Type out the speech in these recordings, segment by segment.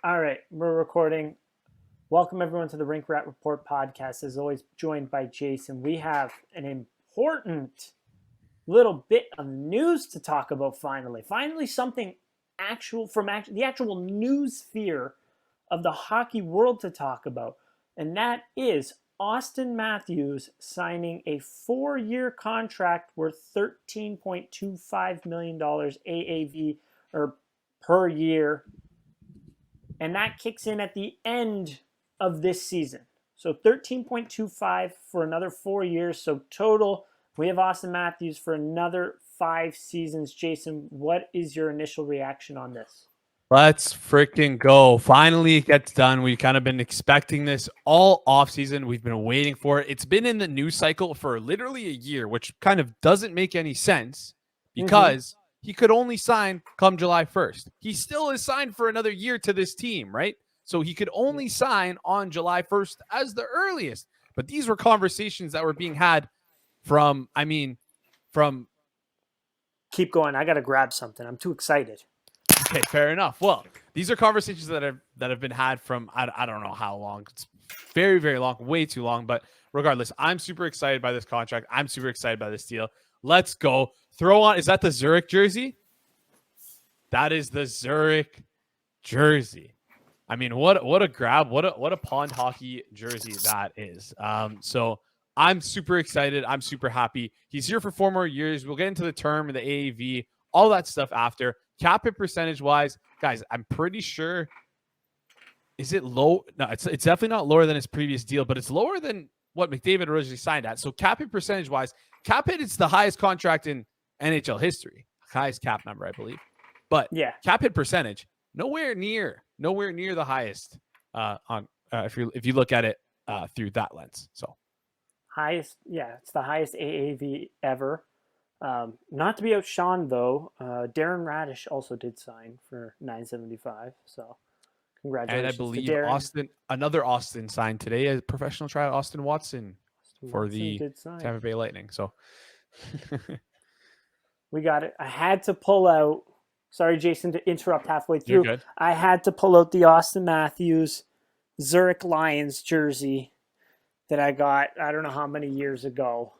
All right, we're recording. Welcome everyone to the Rink Rat Report podcast. As always, joined by Jason. We have an important little bit of news to talk about. Finally, something actual from the actual news sphere of the hockey world to talk about, and that is Auston Matthews signing a 4-year contract worth $13.25 million AAV or per year, and that kicks in at the end of this season. So 13.25 for another 4 years. So total, we have Auston Matthews for another 5 seasons. Jason, what is your initial reaction on this? Let's freaking go. Finally, it gets done. We've kind of been expecting this all offseason. We've been waiting for it. It's been in the news cycle for literally a year, which kind of doesn't make any sense because he could only sign come July 1st. He still is signed for another year to this team, right? So he could only sign on July 1st as the earliest. But these were conversations that were being had from. Keep going. I got to grab something. I'm too excited. Okay, fair enough. Well, these are conversations that have been had from I don't know how long. It's very, very long, way too long. But regardless, I'm super excited by this contract. I'm super excited by this deal. Let's go. Throw on. Is that the Zurich jersey? That is the Zurich jersey. I mean, what a grab. What a pond hockey jersey that is. So I'm super excited. I'm super happy. He's here for 4 more years. We'll get into the term and the AAV, all that stuff after. Cap hit percentage wise, guys, I'm pretty sure. Is it low? No, it's definitely not lower than his previous deal, but it's lower than what McDavid originally signed at. So cap hit percentage wise, cap hit is the highest contract in NHL history, highest cap number, I believe. But yeah, cap hit percentage, nowhere near the highest if you look at it through that lens. So highest, yeah, it's the highest AAV ever. Not to be outshone though, Darren Radish also did sign for $975. So congratulations. And I believe to Auston, another Auston signed today as professional tryout, Auston Watson for the Tampa Bay Lightning. So we got it. I had to pull out. Sorry, Jason, to interrupt halfway through. You're good. I had to pull out the Auston Matthews Zurich Lions jersey that I got. I don't know how many years ago.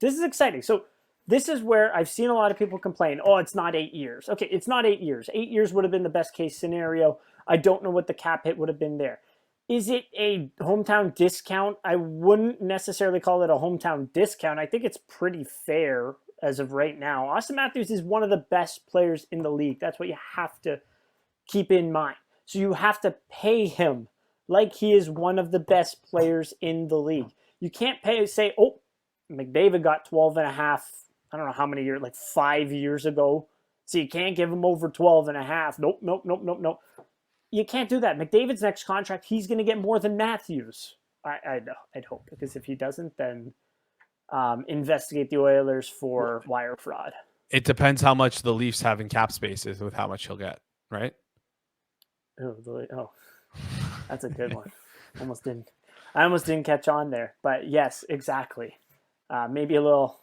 This is exciting. So this is where I've seen a lot of people complain, oh, it's not 8 years. Okay, it's not 8 years. 8 years would have been the best case scenario. I don't know what the cap hit would have been there. Is it a hometown discount? I wouldn't necessarily call it a hometown discount. I think it's pretty fair as of right now. Auston Matthews is one of the best players in the league. That's what you have to keep in mind. So you have to pay him like he is one of the best players in the league. You can't say, oh, McDavid got 12 and a half, I don't know how many years, like 5 years ago. So you can't give him over 12 and a half. Nope. You can't do that. McDavid's next contract, he's going to get more than Matthews. I'd hope, because if he doesn't, then investigate the Oilers for wire fraud. It depends how much the Leafs have in cap spaces with how much he'll get, right? Oh, that's a good one. I almost didn't catch on there, but yes, exactly. Maybe a little,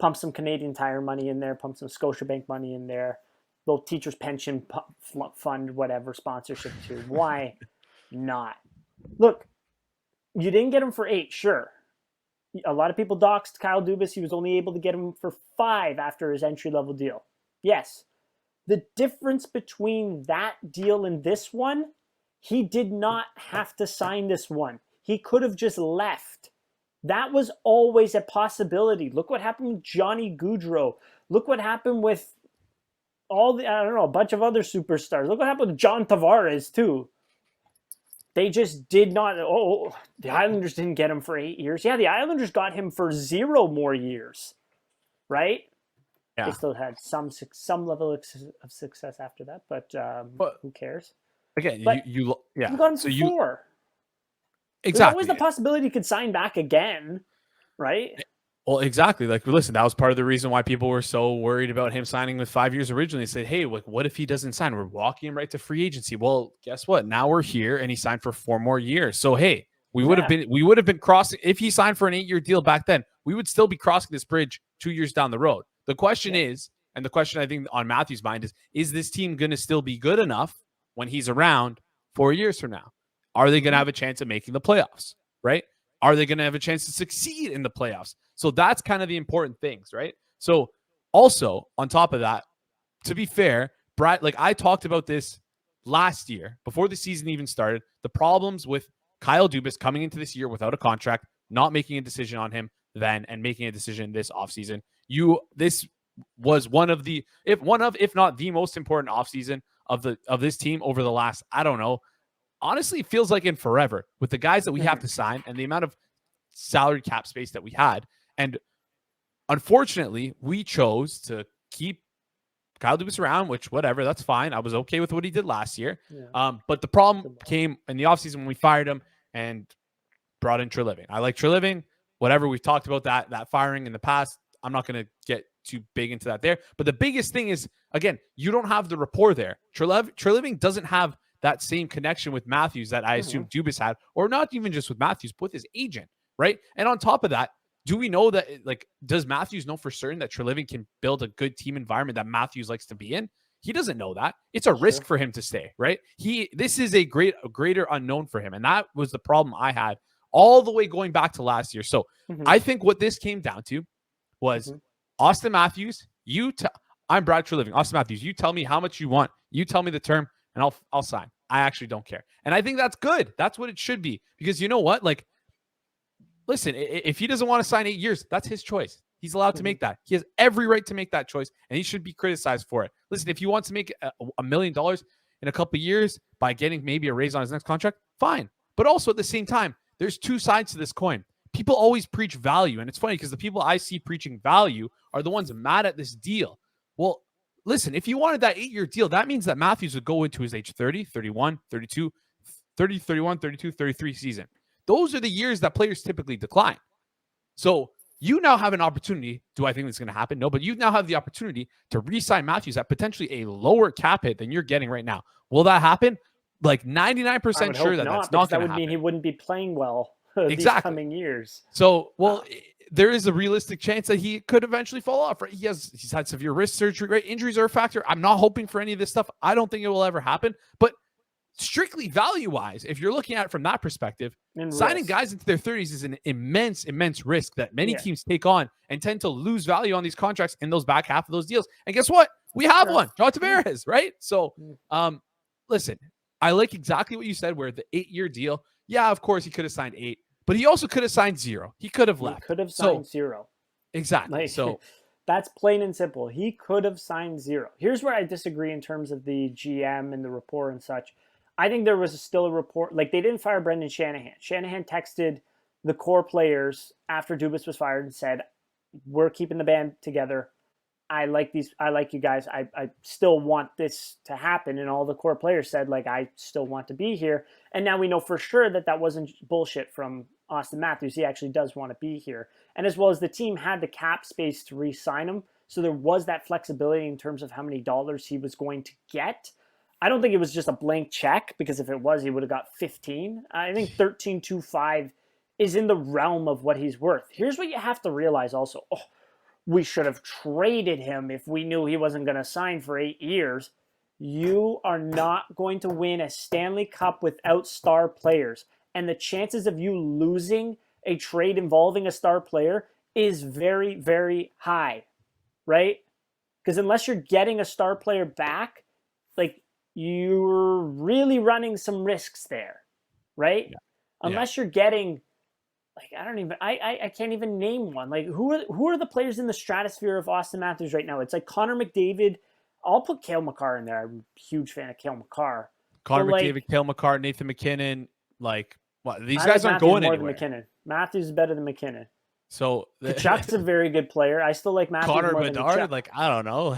pump some Canadian Tire money in there, pump some Scotiabank money in there, little teacher's pension fund, whatever, sponsorship too. Why not? Look, you didn't get him for 8, sure. A lot of people doxed Kyle Dubas. He was only able to get him for 5 after his entry-level deal. Yes. The difference between that deal and this one, he did not have to sign this one. He could have just left. That was always a possibility. Look what happened with Johnny Gaudreau. Look what happened with a bunch of other superstars. Look what happened with John Tavares, too. They just did not. Oh, the Islanders didn't get him for 8 years. Yeah, the Islanders got him for 0 more years, right? Yeah. They still had some level of success after that, but who cares? Again, you got him for 4. Exactly. There's always the possibility he could sign back again, right? Well, exactly. Like, listen, that was part of the reason why people were so worried about him signing with 5 years originally. They said, hey, like, what if he doesn't sign? We're walking him right to free agency. Well, guess what? Now we're here, and he signed for 4 more years. So, hey, we would have been crossing, if he signed for an 8-year deal back then, we would still be crossing this bridge 2 years down the road. The question is, and the question I think on Matthews' mind is this team going to still be good enough when he's around 4 years from now? Are they going to have a chance of making the playoffs, right? Are they going to have a chance to succeed in the playoffs? So that's kind of the important things, right? So also on top of that, to be fair, Brad, like I talked about this last year before the season even started, the problems with Kyle Dubas coming into this year without a contract, not making a decision on him then and making a decision this offseason. This was one of, if not the most important offseason of this team over the last, I don't know, honestly, it feels like in forever with the guys that we have to sign and the amount of salary cap space that we had. And unfortunately, we chose to keep Kyle Dubas around, which whatever, that's fine. I was okay with what he did last year. Yeah. But the problem came in the offseason when we fired him and brought in Treliving. I like Treliving. Whatever, we've talked about that firing in the past. I'm not going to get too big into that there. But the biggest thing is, again, you don't have the rapport there. Treliving doesn't have that same connection with Matthews that I assume Dubas had, or not even just with Matthews, but with his agent, right? And on top of that, do we know that, like, does Matthews know for certain that Treliving can build a good team environment that Matthews likes to be in? He doesn't know that. It's a risk for him to stay, right? This is a greater unknown for him. And that was the problem I had all the way going back to last year. So I think what this came down to was Auston Matthews, I'm Brad Treliving. Auston Matthews, you tell me how much you want. You tell me the term and I'll sign. I actually don't care. And I think that's good. That's what it should be. Because you know what? Like, listen, if he doesn't want to sign 8 years, that's his choice. He's allowed to make that. He has every right to make that choice, and he should be criticized for it. Listen, if he wants to make $1 million in a couple of years by getting maybe a raise on his next contract, fine. But also at the same time, there's two sides to this coin. People always preach value, and it's funny because the people I see preaching value are the ones mad at this deal. Well, listen, if you wanted that 8-year deal, that means that Matthews would go into his age 30, 31, 32, 30, 31, 32, 33 season. Those are the years that players typically decline. So you now have an opportunity. Do I think it's going to happen? No, but you now have the opportunity to re-sign Matthews at potentially a lower cap hit than you're getting right now. Will that happen? Like 99% sure that that's not going to happen. That would mean he wouldn't be playing well these coming years. So, there is a realistic chance that he could eventually fall off. Right? He's had severe wrist surgery. Right? Injuries are a factor. I'm not hoping for any of this stuff. I don't think it will ever happen. But strictly value-wise, if you're looking at it from that perspective, signing guys into their 30s is an immense risk that many teams take on and tend to lose value on these contracts in those back half of those deals. And guess what? We have one, John Tavares, right? So, listen, I like exactly what you said, where the 8-year deal, yeah, of course he could have signed 8, but he also could have signed 0. He could have left. He could have signed 0. Exactly. So that's plain and simple. He could have signed 0. Here's where I disagree in terms of the GM and the rapport and such. I think there was still a report, like they didn't fire Brendan Shanahan. Shanahan texted the core players after Dubas was fired and said, we're keeping the band together. I like you guys. I still want this to happen. And all the core players said, like, I still want to be here. And now we know for sure that wasn't bullshit from Auston Matthews. He actually does want to be here. And as well as the team had the cap space to re-sign him. So there was that flexibility in terms of how many dollars he was going to get. I don't think it was just a blank check, because if it was, he would have got 15. I think 13.25 is in the realm of what he's worth. Here's what you have to realize also. We should have traded him if we knew he wasn't going to sign for 8 years. You are not going to win a Stanley Cup without star players. And the chances of you losing a trade involving a star player is very, very high, right? Because unless you're getting a star player back, like, you're really running some risks there, right? Yeah. Unless you're getting, like, I can't even name one. Like, who are the players in the stratosphere of Auston Matthews right now? It's like Connor McDavid. I'll put Cale Makar in there. I'm a huge fan of Cale Makar. Connor McDavid, Cale Makar, Nathan McKinnon. Like, what? These guys aren't going anywhere. Than McKinnon. Matthews is better than McKinnon. So Kachuk's a very good player. I still like Matthews Connor more Bedard. than Like, I don't know.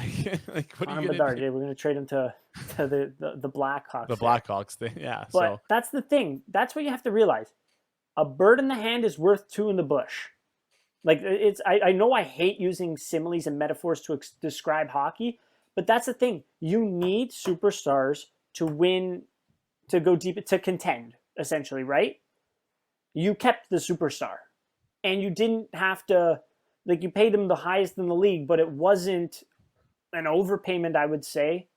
Like what Connor are you Bedard. Yeah, we're going to trade him to the Blackhawks. The Blackhawks thing. Yeah. But that's the thing. That's what you have to realize. A bird in the hand is worth 2 in the bush. Like, I know I hate using similes and metaphors to describe hockey, but that's the thing. You need superstars to win, to go deep, to contend, essentially, right? You kept the superstar. And you didn't have to, like, you paid him the highest in the league, but it wasn't an overpayment, I would say,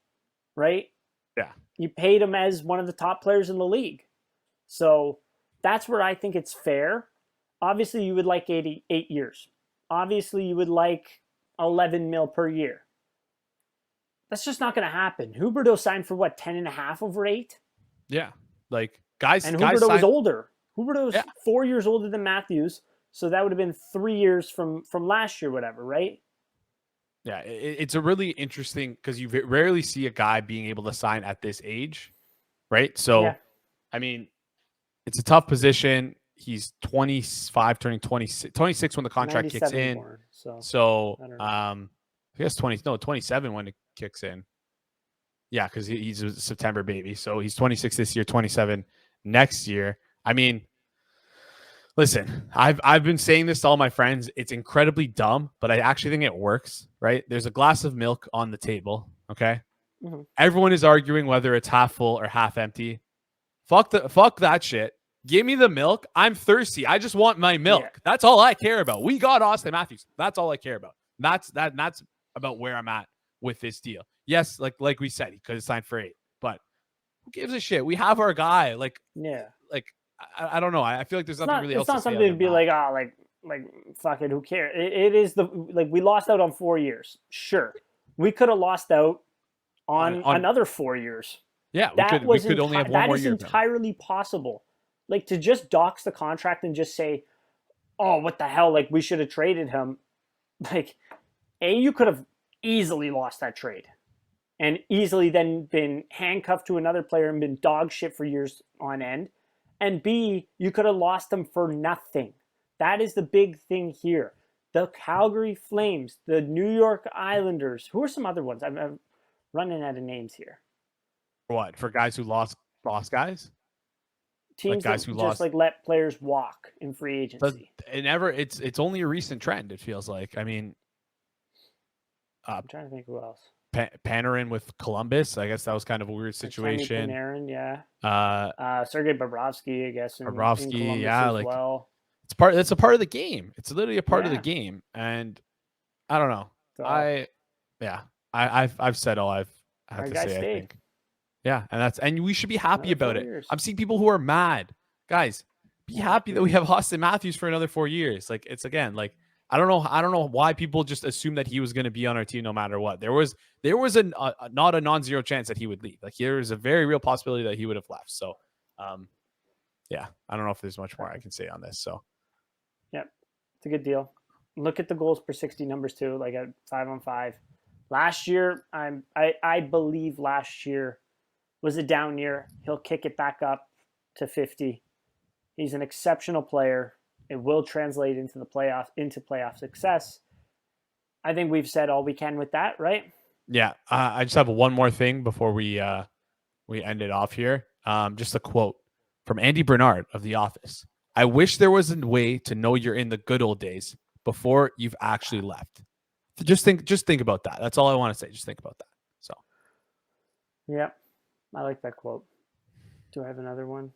right? Yeah. You paid him as one of the top players in the league. So that's where I think it's fair. Obviously, you would like 8 years. Obviously, you would like 11 mil per year. That's just not going to happen. Huberdeau signed for what, 10 and a half over 8? Yeah. Like guys And Huberdeau was older. Huberdeau's Yeah. 4 years older than Matthews. So that would have been 3 years from last year, whatever, right? Yeah, it's a really interesting because you rarely see a guy being able to sign at this age, right? So, Yeah. I mean, it's a tough position. He's 25, turning 26 when the contract kicks in. Born, so I guess 27 when it kicks in. Yeah, because he's a September baby. So he's 26 this year, 27 next year. I mean, listen, I've been saying this to all my friends. It's incredibly dumb, but I actually think it works, right? There's a glass of milk on the table, okay? Mm-hmm. Everyone is arguing whether it's half full or half empty. Fuck that shit. Give me the milk. I'm thirsty. I just want my milk. Yeah. That's all I care about. We got Auston Matthews. That's all I care about. That's about where I'm at with this deal. Yes, like we said, he could have signed for 8, but who gives a shit? We have our guy. I don't know. I feel like there's nothing really else. It's not something to be like, fuck it, who cares? It is we lost out on 4 years. Sure, we could have lost out on another 4 years. Yeah, we could only have one more year. That is entirely possible. Like, to just dox the contract and just say, oh, what the hell? Like, we should have traded him. Like, you could have easily lost that trade and easily then been handcuffed to another player and been dog shit for years on end. And B, you could have lost him for nothing. That is the big thing here. The Calgary Flames, the New York Islanders. Who are some other ones? I'm running out of names here. What? For guys who lost guys? Teams that just let players walk in free agency. It's only a recent trend, it feels like. I mean, I'm trying to think who else. Panarin with Columbus. I guess that was kind of a weird situation. Panarin, yeah. Sergei Bobrovsky, I guess. In Columbus yeah, as well. That's a part of the game. It's literally a part of the game, and I don't know. So, I've said all I've had to say. I think. Yeah, and we should be happy about it. I'm seeing people who are mad. Guys, be happy that we have Auston Matthews for another 4 years. Like, it's again, like, I don't know why people just assume that he was going to be on our team no matter what. There was not a non-zero chance that he would leave. Like, there is a very real possibility that he would have left. So, yeah, I don't know if there's much more I can say on this. So, yeah, it's a good deal. Look at the goals per 60 numbers too, like at 5-on-5. Last year, I believe last year was a down year. He'll kick it back up to 50. He's an exceptional player. It will translate into playoff success. I think we've said all we can with that, right? Yeah. I just have one more thing before we end it off here. Just a quote from Andy Bernard of The Office. I wish there was a way to know you're in the good old days before you've actually left. Just think about that. That's all I want to say. Just think about that. So. Yeah. I like that quote. Do I have another one?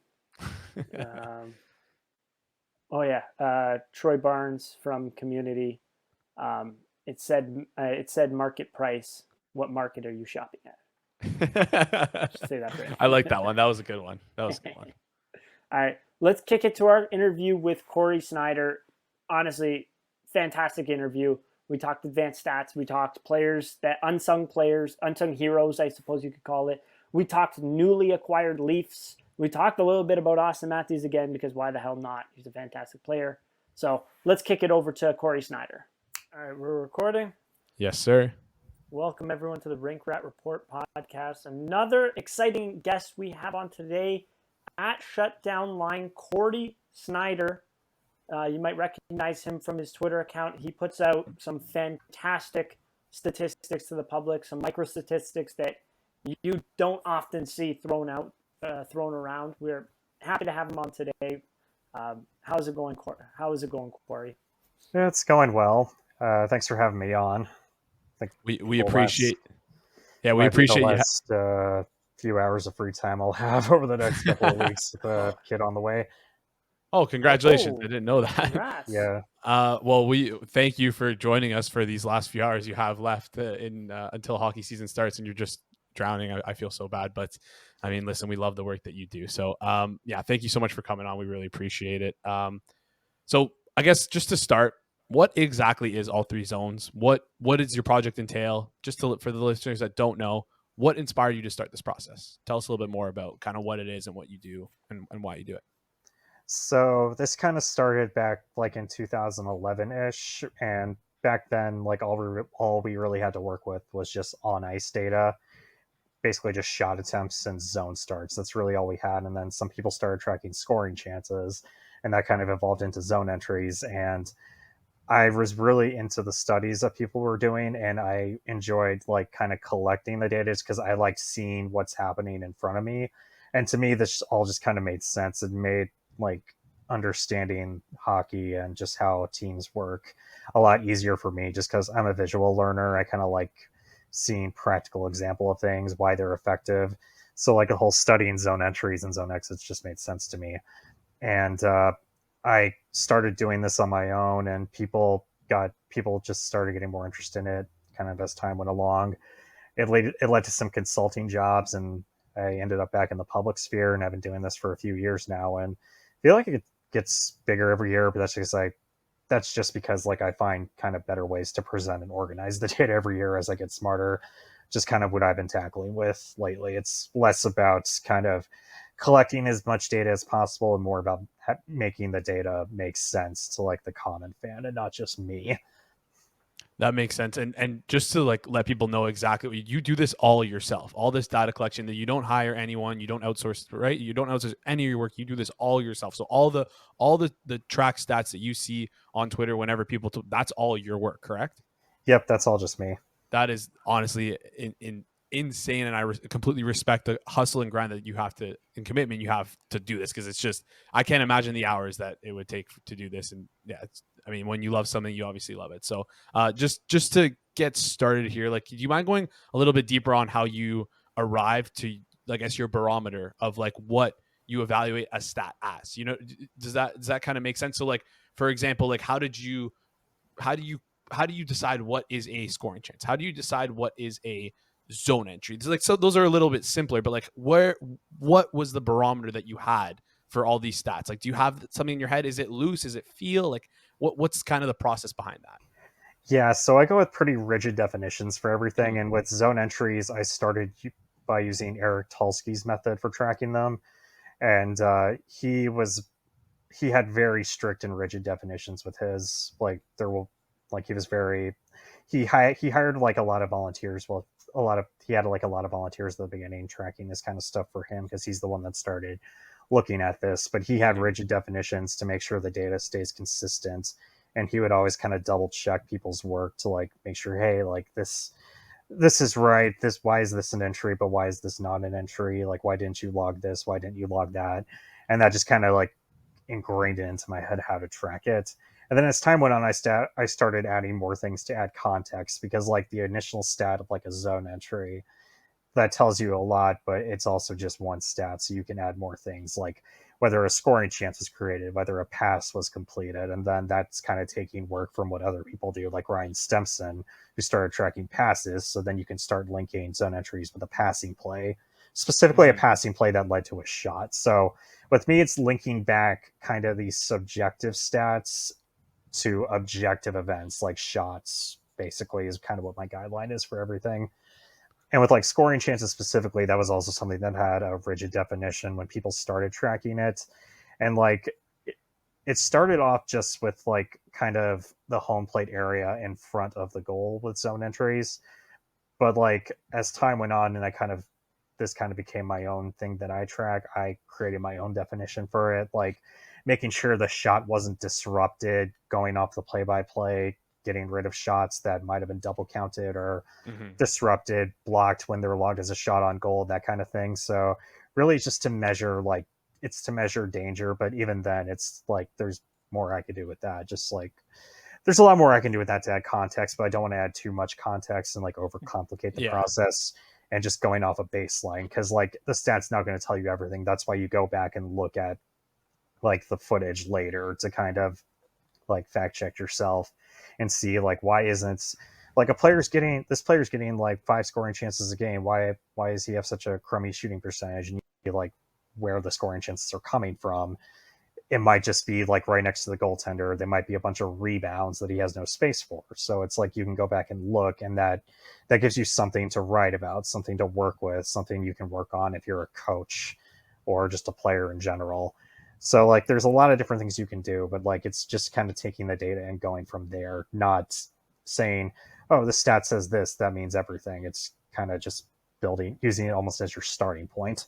Troy Barnes from Community. It said market price. What market are you shopping at? Just say that right. I like that one. That was a good one. All right, let's kick it to our interview with Corey Sznajder. Honestly, fantastic interview. We talked advanced stats. We talked players, unsung heroes, I suppose you could call it. We talked newly acquired Leafs. We talked a little bit about Auston Matthews again, because why the hell not? He's a fantastic player. So let's kick it over to Corey Sznajder. All right, we're recording. Yes, sir. Welcome, everyone, to the Rink Rat Report podcast. Another exciting guest we have on today at Shutdown Line, Corey Sznajder. You might recognize him from his Twitter account. He puts out some fantastic statistics to the public, some microstatistics that you don't often see thrown around. We're happy to have him on today. How's it going, Corey? Yeah, it's going well. Thanks for having me on. We appreciate. We appreciate the last few hours of free time I'll have over the next couple of weeks with the kid on the way. Oh, congratulations! I didn't know that. Congrats. Yeah. Well, we thank you for joining us for these last few hours you have left until hockey season starts, and you're just drowning. I feel so bad, but I mean, listen, we love the work that you do. So yeah, thank you so much for coming on. We really appreciate it. So I guess just to start, what exactly is all three zones? What does your project entail? Just for the listeners that don't know, what inspired you to start this process? Tell us a little bit more about kind of what it is and what you do and why you do it. So this kind of started back like in 2011-ish, and back then, like all we really had to work with was just on ice data, basically just shot attempts and zone starts. That's really all we had. And then some people started tracking scoring chances, and that kind of evolved into zone entries. And I was really into the studies that people were doing, and I enjoyed like kind of collecting the data because I liked seeing what's happening in front of me. And to me, this all just kind of made sense. It made like understanding hockey and just how teams work a lot easier for me just because I'm a visual learner. I kind of like seeing practical example of things, why they're effective. So like a whole studying zone entries and zone exits just made sense to me. And I started doing this on my own, and people just started getting more interested in it kind of as time went along. It led to some consulting jobs, and I ended up back in the public sphere, and I've been doing this for a few years now, and I feel like it gets bigger every year, but that's just because like I find kind of better ways to present and organize the data every year as I get smarter. Just kind of what I've been tackling with lately. It's less about kind of collecting as much data as possible and more about making the data make sense to like the common fan and not just me. That makes sense. And just to like let people know exactly what you do this all yourself, all this data collection that you don't hire anyone, you don't outsource, right? You don't outsource any of your work. You do this all yourself. So all the track stats that you see on Twitter, whenever that's all your work, correct? Yep. That's all just me. That is honestly insane. And I completely respect the hustle and grind that you have to and commitment you have to do this. Cause it's just, I can't imagine the hours that it would take to do this. And yeah, I mean, when you love something, you obviously love it. So just to get started here, like, do you mind going a little bit deeper on how you arrived to, I guess, your barometer of like what you evaluate a stat as, does that kind of make sense? So like, for example, like how do you decide what is a scoring chance? How do you decide what is a zone entry? It's like, so those are a little bit simpler, but like what was the barometer that you had for all these stats? Like, do you have something in your head? Is it loose? Is it feel? Like what's kind of the process behind that? Yeah, so I go with pretty rigid definitions for everything. And with zone entries, I started by using Eric Tulski's method for tracking them. And he had very strict and rigid definitions with his. Like he was very he hired like a lot of volunteers. Well, he had like a lot of volunteers at the beginning tracking this kind of stuff for him because he's the one that started looking at this. But he had rigid definitions to make sure the data stays consistent, and he would always kind of double check people's work to like make sure, hey, like this is right. Why is this an entry, but why is this not an entry? Like, why didn't you log this? Why didn't you log that? And that just kind of like ingrained it into my head how to track it. And then as time went on, I started adding more things to add context, because like the initial stat of like a zone entry, that tells you a lot, but it's also just one stat. So you can add more things like whether a scoring chance was created, whether a pass was completed. And then that's kind of taking work from what other people do, like Ryan Stempson, who started tracking passes. So then you can start linking zone entries with a passing play, specifically a passing play that led to a shot. So with me, it's linking back kind of these subjective stats to objective events like shots, basically, is kind of what my guideline is for everything. And with like scoring chances specifically, that was also something that had a rigid definition when people started tracking it. And like it started off just with like kind of the home plate area in front of the goal with zone entries. But like as time went on and this kind of became my own thing that I track, I created my own definition for it, like making sure the shot wasn't disrupted, going off the play-by-play, getting rid of shots that might have been double counted or disrupted, blocked when they were logged as a shot on goal, that kind of thing. So really it's just to measure, like, it's to measure danger, but even then it's like there's more I could do with that. Just like there's a lot more I can do with that to add context, but I don't want to add too much context and like overcomplicate the process and just going off a baseline, because like the stat's not going to tell you everything. That's why you go back and look at like the footage later to kind of like fact check yourself and see like why isn't like this player's getting like 5 scoring chances a game. Why does he have such a crummy shooting percentage? And you like where the scoring chances are coming from. It might just be like right next to the goaltender. There might be a bunch of rebounds that he has no space for. So it's like you can go back and look, and that gives you something to write about, something to work with, something you can work on if you're a coach or just a player in general. So like there's a lot of different things you can do, but like it's just kind of taking the data and going from there, not saying, oh, the stat says this, that means everything. It's kind of just using it almost as your starting point.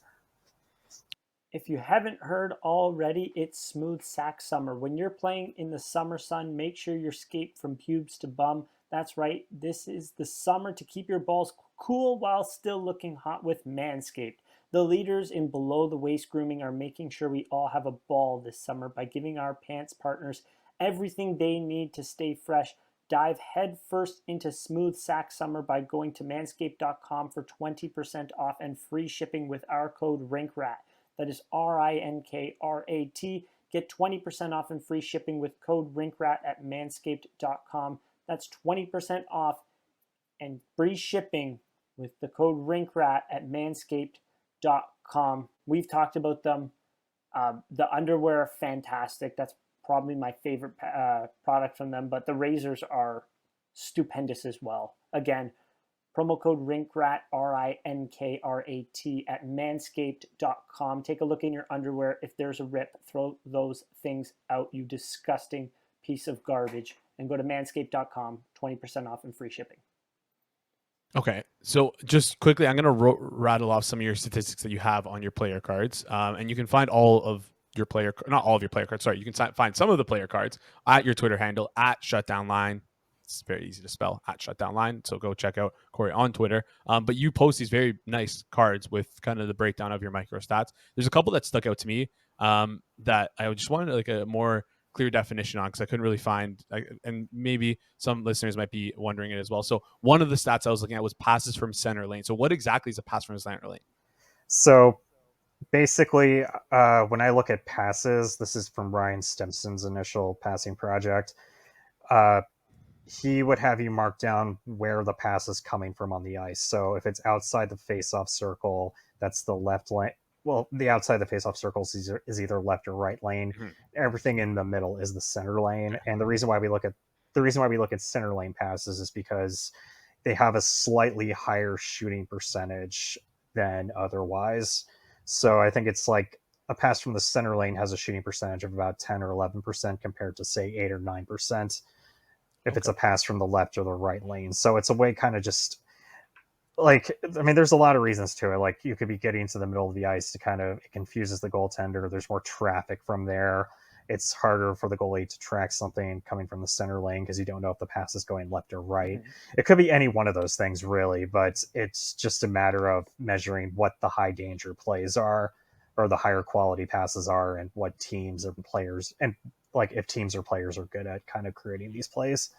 If you haven't heard already, it's Smooth Sack Summer. When you're playing in the summer sun, make sure you're scaped from pubes to bum. That's right, this is the summer to keep your balls cool while still looking hot with Manscaped. The leaders in below the waist grooming are making sure we all have a ball this summer by giving our pants partners everything they need to stay fresh. Dive headfirst into Smooth Sack Summer by going to manscaped.com for 20% off and free shipping with our code RINKRAT. That is RINKRAT. Get 20% off and free shipping with code RINKRAT at manscaped.com. That's 20% off and free shipping with the code RINKRAT at manscaped.com. We've talked about them. The underwear are fantastic. That's probably my favorite product from them, but the razors are stupendous as well. Again, promo code RINKRAT, RINKRAT at manscaped.com. Take a look in your underwear. If there's a rip, throw those things out, you disgusting piece of garbage. And go to manscaped.com, 20% off and free shipping. Okay, so just quickly, I'm going to rattle off some of your statistics that you have on your player cards, and you can find all of your not all of your player cards. Sorry, you can find some of the player cards at your Twitter handle at shutdownline. It's very easy to spell, at shutdownline. So go check out Corey on Twitter. But you post these very nice cards with kind of the breakdown of your microstats. There's a couple that stuck out to me that I just wanted like a more clear definition on because I couldn't really find, and maybe some listeners might be wondering it as well. So one of the stats I was looking at was passes from center lane. So what exactly is a pass from center lane? So basically, when I look at passes, this is from Ryan Stimson's initial passing project. He would have you mark down where the pass is coming from on the ice. So if it's outside the face-off circle, that's the left lane. Well, the outside the face-off circles is either left or right lane. Mm-hmm. Everything in the middle is the center lane. And the reason why we look at center lane passes is because they have a slightly higher shooting percentage than otherwise. So I think it's like a pass from the center lane has a shooting percentage of about 10 or 11% compared to say 8 or 9% if it's a pass from the left or the right lane. So it's a way kind of just like, I mean, there's a lot of reasons to it. Like you could be getting to the middle of the ice to kind of, it confuses the goaltender. There's more traffic from there. It's harder for the goalie to track something coming from the center lane because you don't know if the pass is going left or right. Mm-hmm. It could be any one of those things really, but it's just a matter of measuring what the high danger plays are or the higher quality passes are and what teams and players, and like if teams or players are good at kind of creating these plays.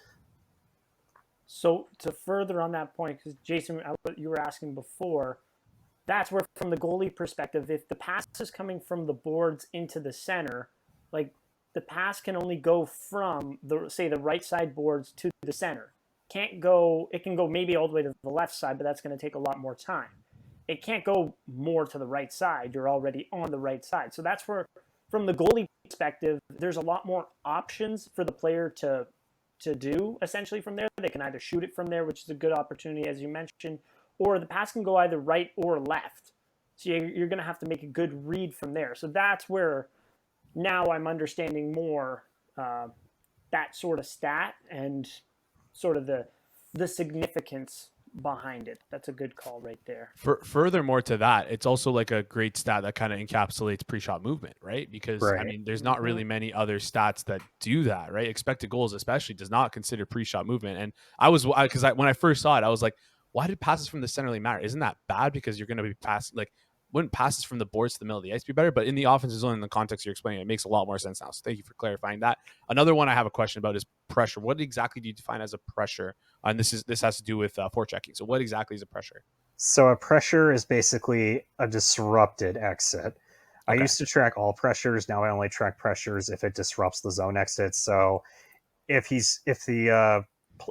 So to further on that point, because Jason, you were asking before, that's where from the goalie perspective, if the pass is coming from the boards into the center, like the pass can only go from the right side boards to the center. It can go maybe all the way to the left side, but that's going to take a lot more time. It can't go more to the right side. You're already on the right side. So that's where, from the goalie perspective, there's a lot more options for the player to do essentially from there. They can either shoot it from there, which is a good opportunity, as you mentioned, or the pass can go either right or left. So you're going to have to make a good read from there. So that's where now I'm understanding more that sort of stat and sort of the significance behind it. That's a good call right there. Furthermore to that, it's also like a great stat that kind of encapsulates pre-shot movement, right? Because right. I mean, there's not really many other stats that do that, right? Expected goals especially does not consider pre-shot movement. And when I first saw it, I was like, why did passes from the center lane matter? Isn't that bad? Because you're going to be passing, like, wouldn't passes from the boards to the middle of the ice be better? But in the offensive zone, in the context you're explaining, it makes a lot more sense now. So thank you for clarifying that. Another one I have a question about is pressure. What exactly do you define as a pressure? And this has to do with forechecking. So what exactly is a pressure? So a pressure is basically a disrupted exit. Okay. I used to track all pressures. Now I only track pressures if it disrupts the zone exit. So if the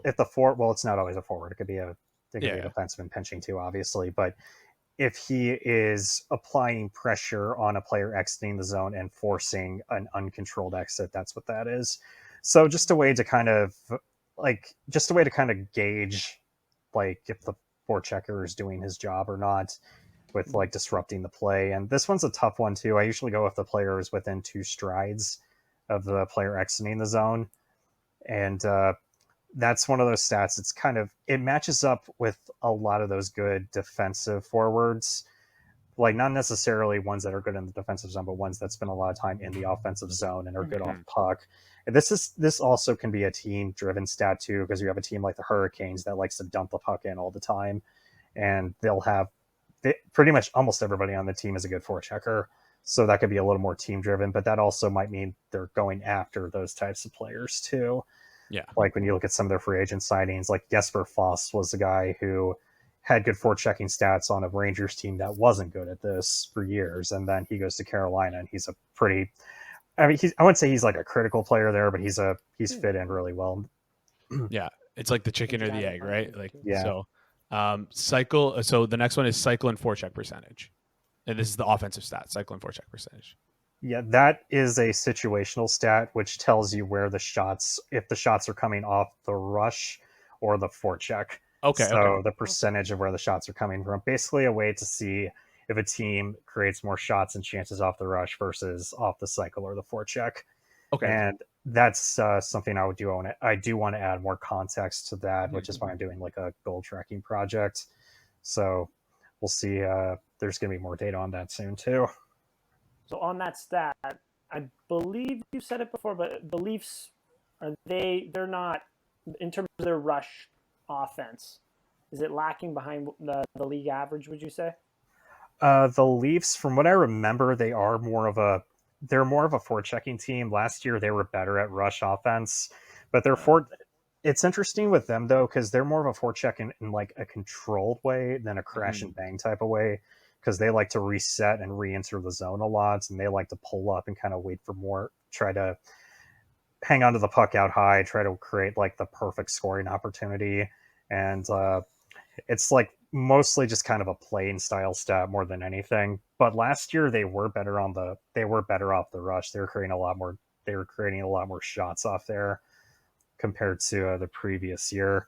if the forward, well, it's not always a forward. It could be a Yeah. defensive and pinching too, obviously. But if he is applying pressure on a player exiting the zone and forcing an uncontrolled exit, that's what that is. So just a way to kind of gauge like if the forechecker is doing his job or not with like disrupting the play. And this one's a tough one too. I usually go if the player is within 2 strides of the player exiting the zone. And that's one of those stats. It matches up with a lot of those good defensive forwards, like not necessarily ones that are good in the defensive zone, but ones that spend a lot of time in the offensive zone and are good off puck. And this also can be a team driven stat too, because you have a team like the Hurricanes that likes to dump the puck in all the time, and pretty much almost everybody on the team is a good forechecker. So that could be a little more team driven, but that also might mean they're going after those types of players too. Yeah. Like when you look at some of their free agent signings, like Jesper Foss was the guy who had good forechecking stats on a Rangers team that wasn't good at this for years. And then he goes to Carolina and he's a pretty, I mean, I wouldn't say he's like a critical player there, but he's fit in really well. Yeah. It's like the chicken or the egg, right? Like, yeah. So cycle. So the next one is cycle and forecheck percentage. And this is the offensive stat, cycle and forecheck percentage. Yeah, that is a situational stat, which tells you where if the shots are coming off the rush or the forecheck. Okay. So the percentage of where the shots are coming from, basically a way to see if a team creates more shots and chances off the rush versus off the cycle or the forecheck. Okay. And that's something I do want to add more context to that, which is why I'm doing like a goal tracking project. So we'll see. There's going to be more data on that soon too. So on that stat, I believe you said it before, but the Leafs they're not, in terms of their rush offense, is it lacking behind the league average, would you say? The Leafs, from what I remember, they're more of a forechecking team. Last year they were better at rush offense, but it's interesting with them though, because they're more of a forecheck in like a controlled way than a crash and bang type of way, because they like to reset and re-enter the zone a lot, and they like to pull up and kind of wait for more, try to hang on to the puck out high, try to create like the perfect scoring opportunity. And it's like mostly just kind of a playing style stat more than anything. But last year they were better off the rush. They were creating a lot more shots off there compared to the previous year.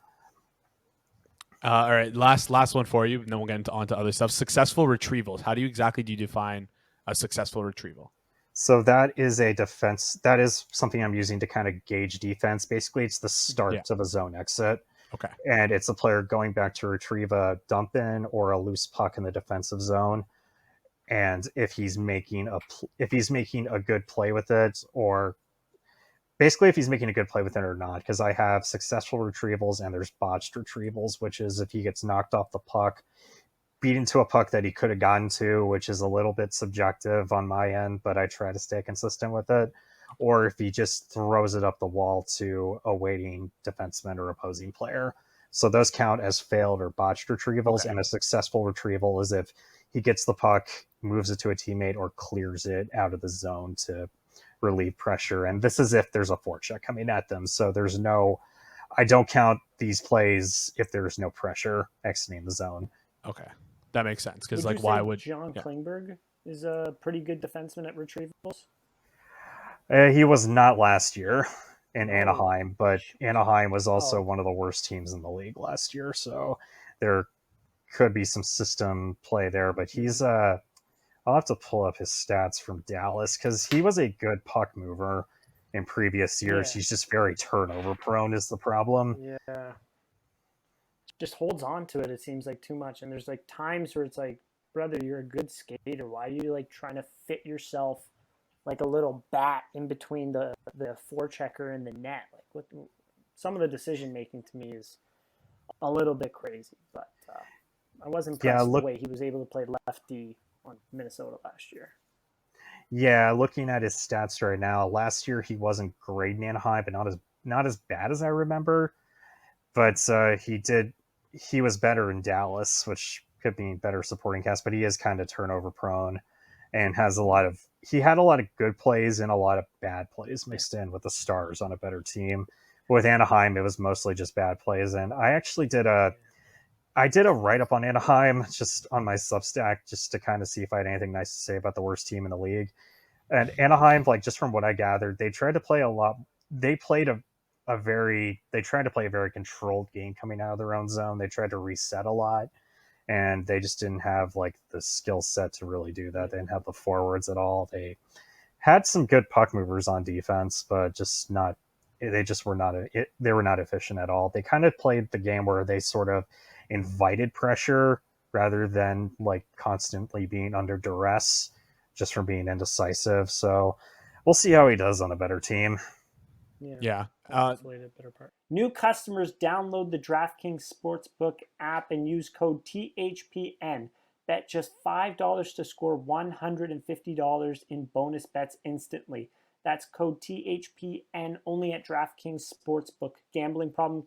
All right, last one for you, and then we'll get on to other stuff. Successful retrievals. How do you define a successful retrieval? So that is a defense. That is something I'm using to kind of gauge defense. Basically, it's the start of a zone exit. Okay. And it's a player going back to retrieve a dump in or a loose puck in the defensive zone. And if he's making a good play with it, or basically if he's making a good play with it or not, because I have successful retrievals and there's botched retrievals, which is if he gets knocked off the puck, beat into a puck that he could have gotten to, which is a little bit subjective on my end, but I try to stay consistent with it. Or if he just throws it up the wall to a waiting defenseman or opposing player. So those count as failed or botched retrievals. Okay. And a successful retrieval is if he gets the puck, moves it to a teammate, or clears it out of the zone to relieve pressure. And this is if there's a forecheck coming at them. So I don't count these plays if there's no pressure exiting the zone. Okay. That makes sense. Because why would John Klingberg is a pretty good defenseman at retrievals? He was not last year in Anaheim, but Anaheim was also one of the worst teams in the league last year. So there could be some system play there, but I'll have to pull up his stats from Dallas because he was a good puck mover in previous years. Yeah. He's just very turnover prone is the problem. Yeah. Just holds on to it. It seems like too much. And there's like times where it's like, brother, you're a good skater. Why are you like trying to fit yourself like a little bat in between the forechecker and the net? Like some of the decision making to me is a little bit crazy, but I was impressed with the way he was able to play lefty on Minnesota last year. Yeah, looking at his stats right now, last year he wasn't great in Anaheim, but not as bad as I remember. But he was better in Dallas, which could mean better supporting cast, but he is kind of turnover prone and had a lot of good plays and a lot of bad plays mixed in with the Stars on a better team. With Anaheim, it was mostly just bad plays, and I actually did a write up on Anaheim just on my Substack just to kind of see if I had anything nice to say about the worst team in the league. And Anaheim, like just from what I gathered, they tried to play a lot. They played they tried to play a very controlled game coming out of their own zone. They tried to reset a lot, and they just didn't have like the skill set to really do that. They didn't have the forwards at all. They had some good puck movers on defense, but just not. They just were not. They were not efficient at all. They kind of played the game where they sort of invited pressure rather than like constantly being under duress just from being indecisive. So we'll see how he does on a better team. Yeah. Hopefully the better part. New customers download the DraftKings Sportsbook app and use code THPN. Bet just $5 to score $150 in bonus bets instantly. That's code THPN only at DraftKings Sportsbook. Gambling problem?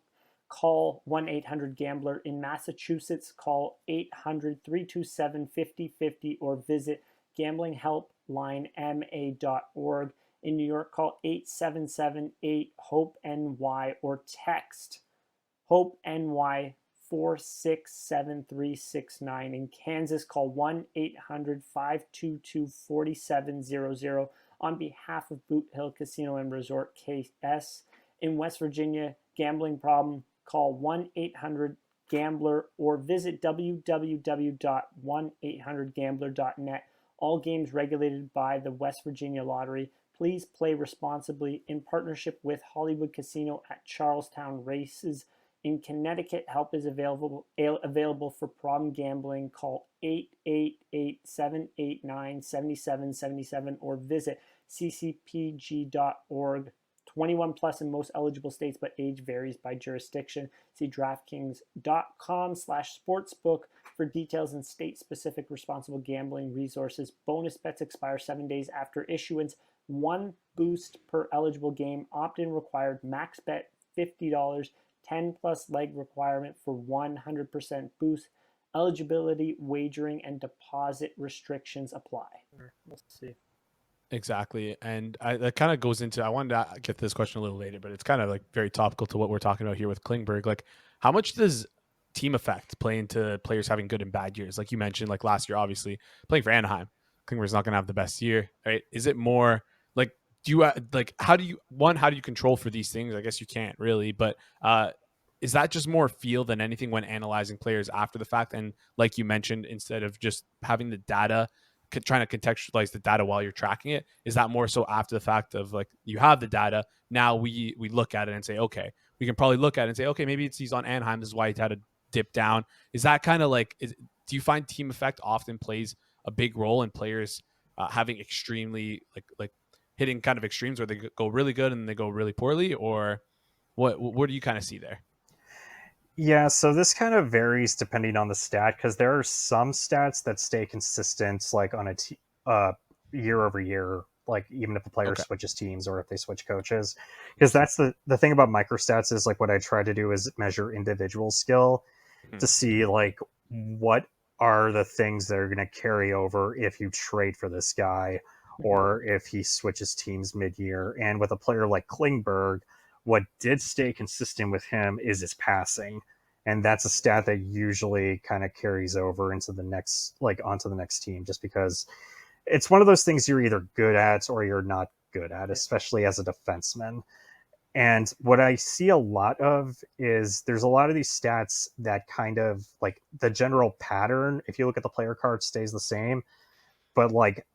Call 1-800-GAMBLER. In Massachusetts, call 800-327-5050 or visit gamblinghelplinema.org. In New York, call 877-8-HOPE-NY or text HOPE-NY 467369. In Kansas, call 1-800-522-4700 on behalf of Boot Hill Casino and Resort KS. In West Virginia, gambling problem? Call 1-800-GAMBLER or visit www.1800gambler.net. All games regulated by the West Virginia Lottery. Please play responsibly in partnership with Hollywood Casino at Charlestown Races. In Connecticut, help is available for problem gambling. Call 888-789-7777 or visit ccpg.org. 21 plus in most eligible states, but age varies by jurisdiction. See DraftKings.com/sportsbook for details and state-specific responsible gambling resources. Bonus bets expire 7 days after issuance. 1 boost per eligible game. Opt-in required. Max bet $50. 10 plus leg requirement for 100% boost. Eligibility, wagering, and deposit restrictions apply. We'll see. Exactly. And that kind of goes into, I wanted to get this question a little later, but it's kind of like very topical to what we're talking about here with Klingberg. Like, how much does team effect play into players having good and bad years? Like you mentioned, like last year, obviously playing for Anaheim, Klingberg's not going to have the best year, right? Is it more like, do you like, how do you control for these things? I guess you can't really, but is that just more feel than anything when analyzing players after the fact? And like you mentioned, instead of just having the data, trying to contextualize the data while you're tracking it, is that more so after the fact of like you have the data, now we look at it and say, okay, we can probably look at it and say, okay, maybe he's on Anaheim, this is why he had to dip down. Is that kind of like, do you find team effect often plays a big role in players having extremely like hitting kind of extremes where they go really good and they go really poorly, or what do you kind of see there? Yeah, so this kind of varies depending on the stat because there are some stats that stay consistent, like on a year over year, like even if the player switches teams or if they switch coaches. Because that's the thing about microstats is like what I try to do is measure individual skill to see like what are the things that are going to carry over if you trade for this guy or if he switches teams mid-year. And with a player like Klingberg, what did stay consistent with him is his passing. And that's a stat that usually kind of carries over into the next, like onto the next team, just because it's one of those things you're either good at or you're not good at, especially as a defenseman. And what I see a lot of is there's a lot of these stats that kind of like the general pattern, if you look at the player card, stays the same, but like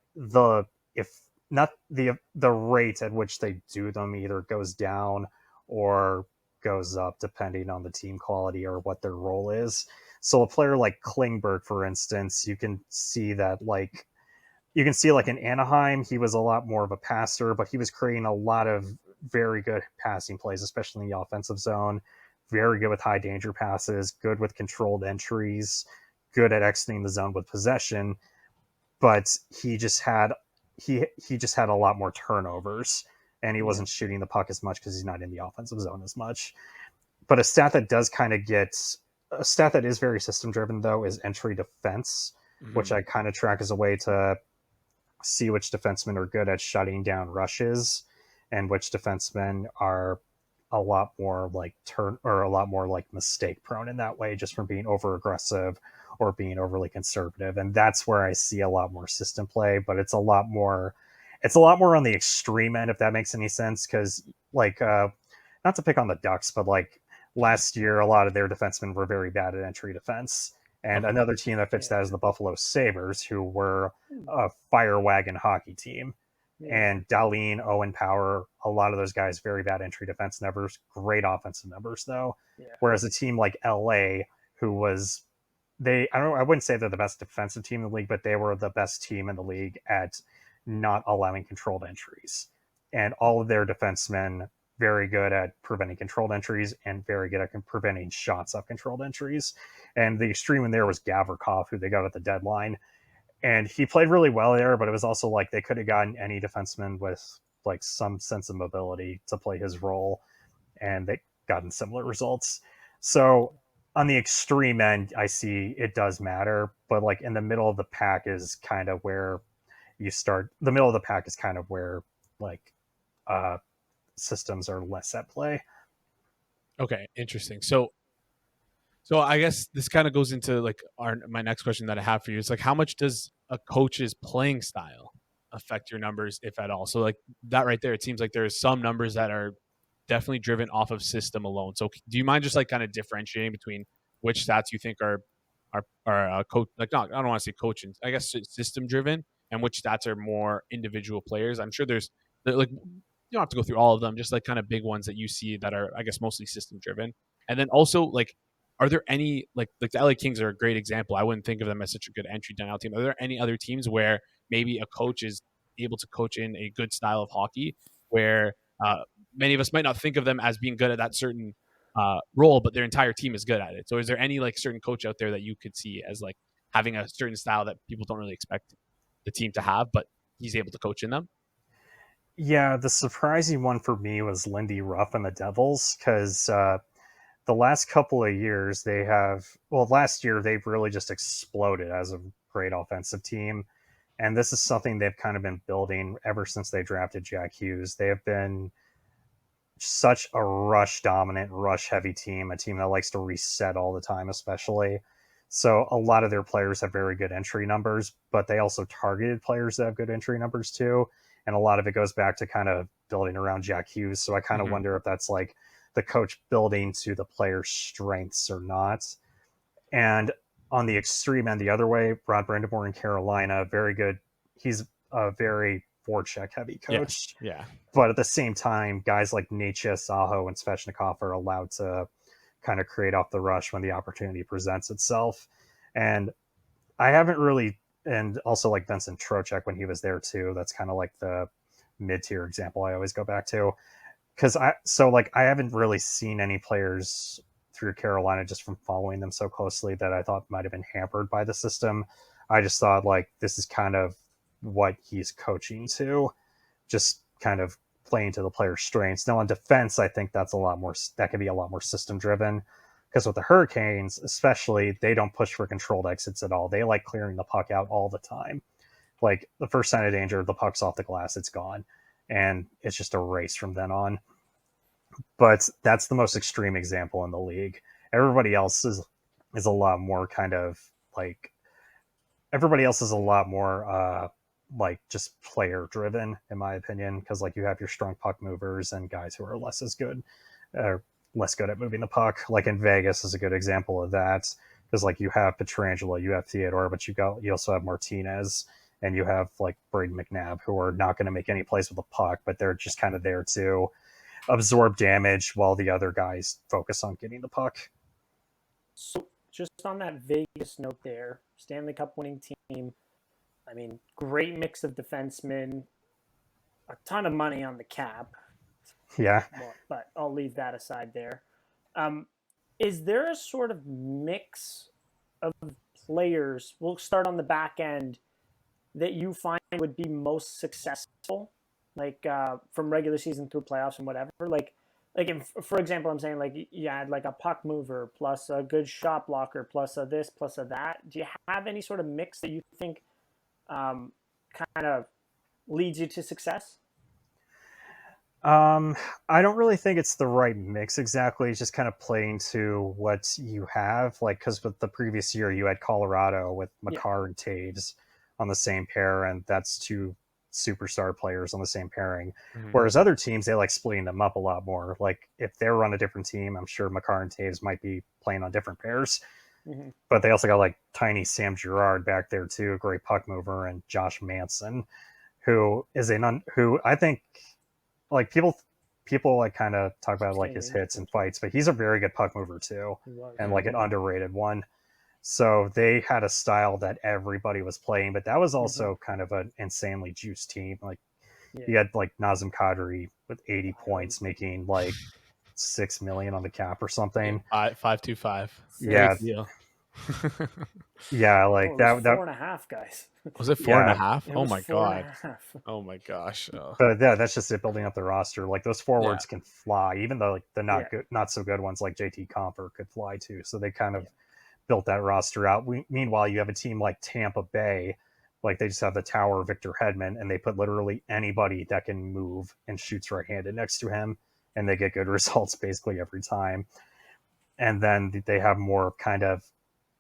if not the rate at which they do them either goes down or goes up depending on the team quality or what their role is. So a player like Klingberg, for instance, you can see like in Anaheim, he was a lot more of a passer, but he was creating a lot of very good passing plays, especially in the offensive zone. Very good with high danger passes, good with controlled entries, good at exiting the zone with possession. But he just had a lot more turnovers, and he wasn't shooting the puck as much because he's not in the offensive zone as much. But a stat that is very system driven though is entry defense, which I kind of track as a way to see which defensemen are good at shutting down rushes and which defensemen are a lot more like a lot more like mistake prone in that way, just from being over aggressive or being overly conservative. And that's where I see a lot more system play, but it's a lot more on the extreme end, if that makes any sense. Because like not to pick on the Ducks, but like last year a lot of their defensemen were very bad at entry defense. And Okay. another team that fits that is the Buffalo Sabres, who were a fire wagon hockey team. And Dahlin, Owen Power, a lot of those guys, very bad entry defense numbers, great offensive numbers though. Yeah. Whereas a team like LA, who was I wouldn't say they're the best defensive team in the league, but they were the best team in the league at not allowing controlled entries. And all of their defensemen very good at preventing controlled entries and very good at preventing shots off controlled entries. And the extreme in there was Gavrikov, who they got at the deadline. And he played really well there, but it was also like they could have gotten any defenseman with like some sense of mobility to play his role, and they gotten similar results. So on the extreme end, I see it does matter, but like in the middle of the pack is kind of where you start. The middle of the pack is kind of where like systems are less at play. Okay, interesting. So I guess this kind of goes into like my next question that I have for you. It's like, how much does a coach's playing style affect your numbers, if at all? So like that right there, it seems like there's some numbers that are definitely driven off of system alone. So do you mind just like kind of differentiating between which stats you think are coach, like, not, I don't want to say coaching, I guess system driven, and which stats are more individual players? I'm sure there's like, you don't have to go through all of them, just like kind of big ones that you see that are, I guess, mostly system driven. And then also like, are there any like the LA Kings are a great example. I wouldn't think of them as such a good entry down team. Are there any other teams where maybe a coach is able to coach in a good style of hockey where many of us might not think of them as being good at that certain role, but their entire team is good at it? So is there any like certain coach out there that you could see as like having a certain style that people don't really expect the team to have, but he's able to coach in them? Yeah, the surprising one for me was Lindy Ruff and the Devils, because the last couple of years last year they've really just exploded as a great offensive team. And this is something they've kind of been building ever since they drafted Jack Hughes. They have been such a rush dominant, rush heavy team, a team that likes to reset all the time, especially. So a lot of their players have very good entry numbers, but they also targeted players that have good entry numbers too. And a lot of it goes back to kind of building around Jack Hughes. So I kind of wonder if that's like the coach building to the player's strengths or not. And on the extreme end, the other way, Rod Brindamore in Carolina, very good. He's a very forecheck heavy coach. Yeah. But at the same time, guys like Nietzsche, Saho, and Svechnikov are allowed to kind of create off the rush when the opportunity presents itself. And I haven't really, and also like Vincent Trocheck when he was there too. That's kind of like the mid-tier example I always go back to. Because I haven't really seen any players through Carolina just from following them so closely that I thought might have been hampered by the system. I just thought like this is kind of what he's coaching to, just kind of playing to the player's strengths. Now on defense, I think that can be a lot more system driven, because with the Hurricanes, especially, they don't push for controlled exits at all. They like clearing the puck out all the time. Like the first sign of danger, the puck's off the glass, it's gone. And it's just a race from then on. But that's the most extreme example in the league. Everybody else is a lot more kind of like everybody else is a lot more like just player driven, in my opinion, because like you have your strong puck movers and guys who are less good at moving the puck. Like in Vegas is a good example of that, because like you have Pietrangelo, you have Theodore, but you also have Martinez, and you have like Braden McNabb, who are not going to make any plays with the puck, but they're just kind of there to absorb damage while the other guys focus on getting the puck. So just on that Vegas note there, Stanley Cup winning team, I mean, great mix of defensemen, a ton of money on the cap. Yeah. But I'll leave that aside there. Is there a sort of mix of players, we'll start on the back end, that you find would be most successful, like from regular season through playoffs and whatever? For example, I'm saying like you had like a puck mover plus a good shot blocker plus a this plus a that. Do you have any sort of mix that you think kind of leads you to success? I don't really think it's the right mix exactly. It's just kind of playing to what you have. Like, because with the previous year, you had Colorado with Yeah. Makar and Taves on the same pair, and that's two superstar players on the same pairing. Mhm. Whereas other teams, they like splitting them up a lot more. Like, if they're on a different team, I'm sure Makar and Taves might be playing on different pairs. Mm-hmm. But they also got like tiny Sam Girard back there too, a great puck mover, and Josh Manson, who is who I think like people like kind of talk about like his hits and fights, but he's a very good puck mover too, and like an underrated one. So they had a style that everybody was playing, but that was also kind of an insanely juiced team. Like you had like Nazem Kadri with 80 points, making like 6 million on the cap or something. 525. Yeah, Great deal. yeah, Oh, like it was that. 4.5, guys. Was it four and a Yeah, half? It Oh was my four and a god. half. Oh my gosh. but that's just it building up the roster. Like those Yeah. forwards can fly, even though like the Yeah. not so good ones like JT Comfer could fly too. So they kind of Yeah. built that roster out. Meanwhile, you have a team like Tampa Bay, like they just have the tower Victor Hedman, and they put literally anybody that can move and shoots right-handed next to him, and they get good results basically every time. And then they have more kind of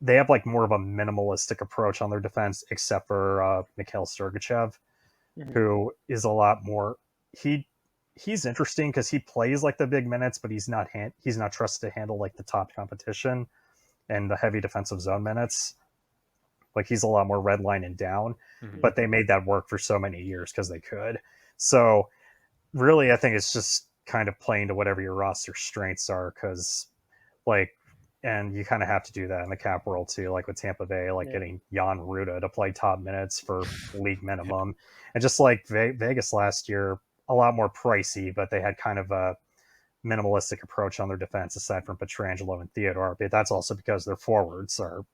they have like more of a minimalistic approach on their defense, except for Mikhail Sergachev, Mm-hmm. who is a lot more he's interesting because he plays like the big minutes, but he's not trusted to handle like the top competition and the heavy defensive zone minutes. Like he's a lot more red line and down, Mhm. but they made that work for so many years because they could. So really, I think it's just kind of playing to whatever your roster strengths are, because like, and you kind of have to do that in the cap world too. Like with Tampa Bay, like getting Jan Ruda to play top minutes for league minimum, and just like Vegas last year, a lot more pricey, but they had kind of a minimalistic approach on their defense aside from Pietrangelo and Theodore. But that's also because their forwards are,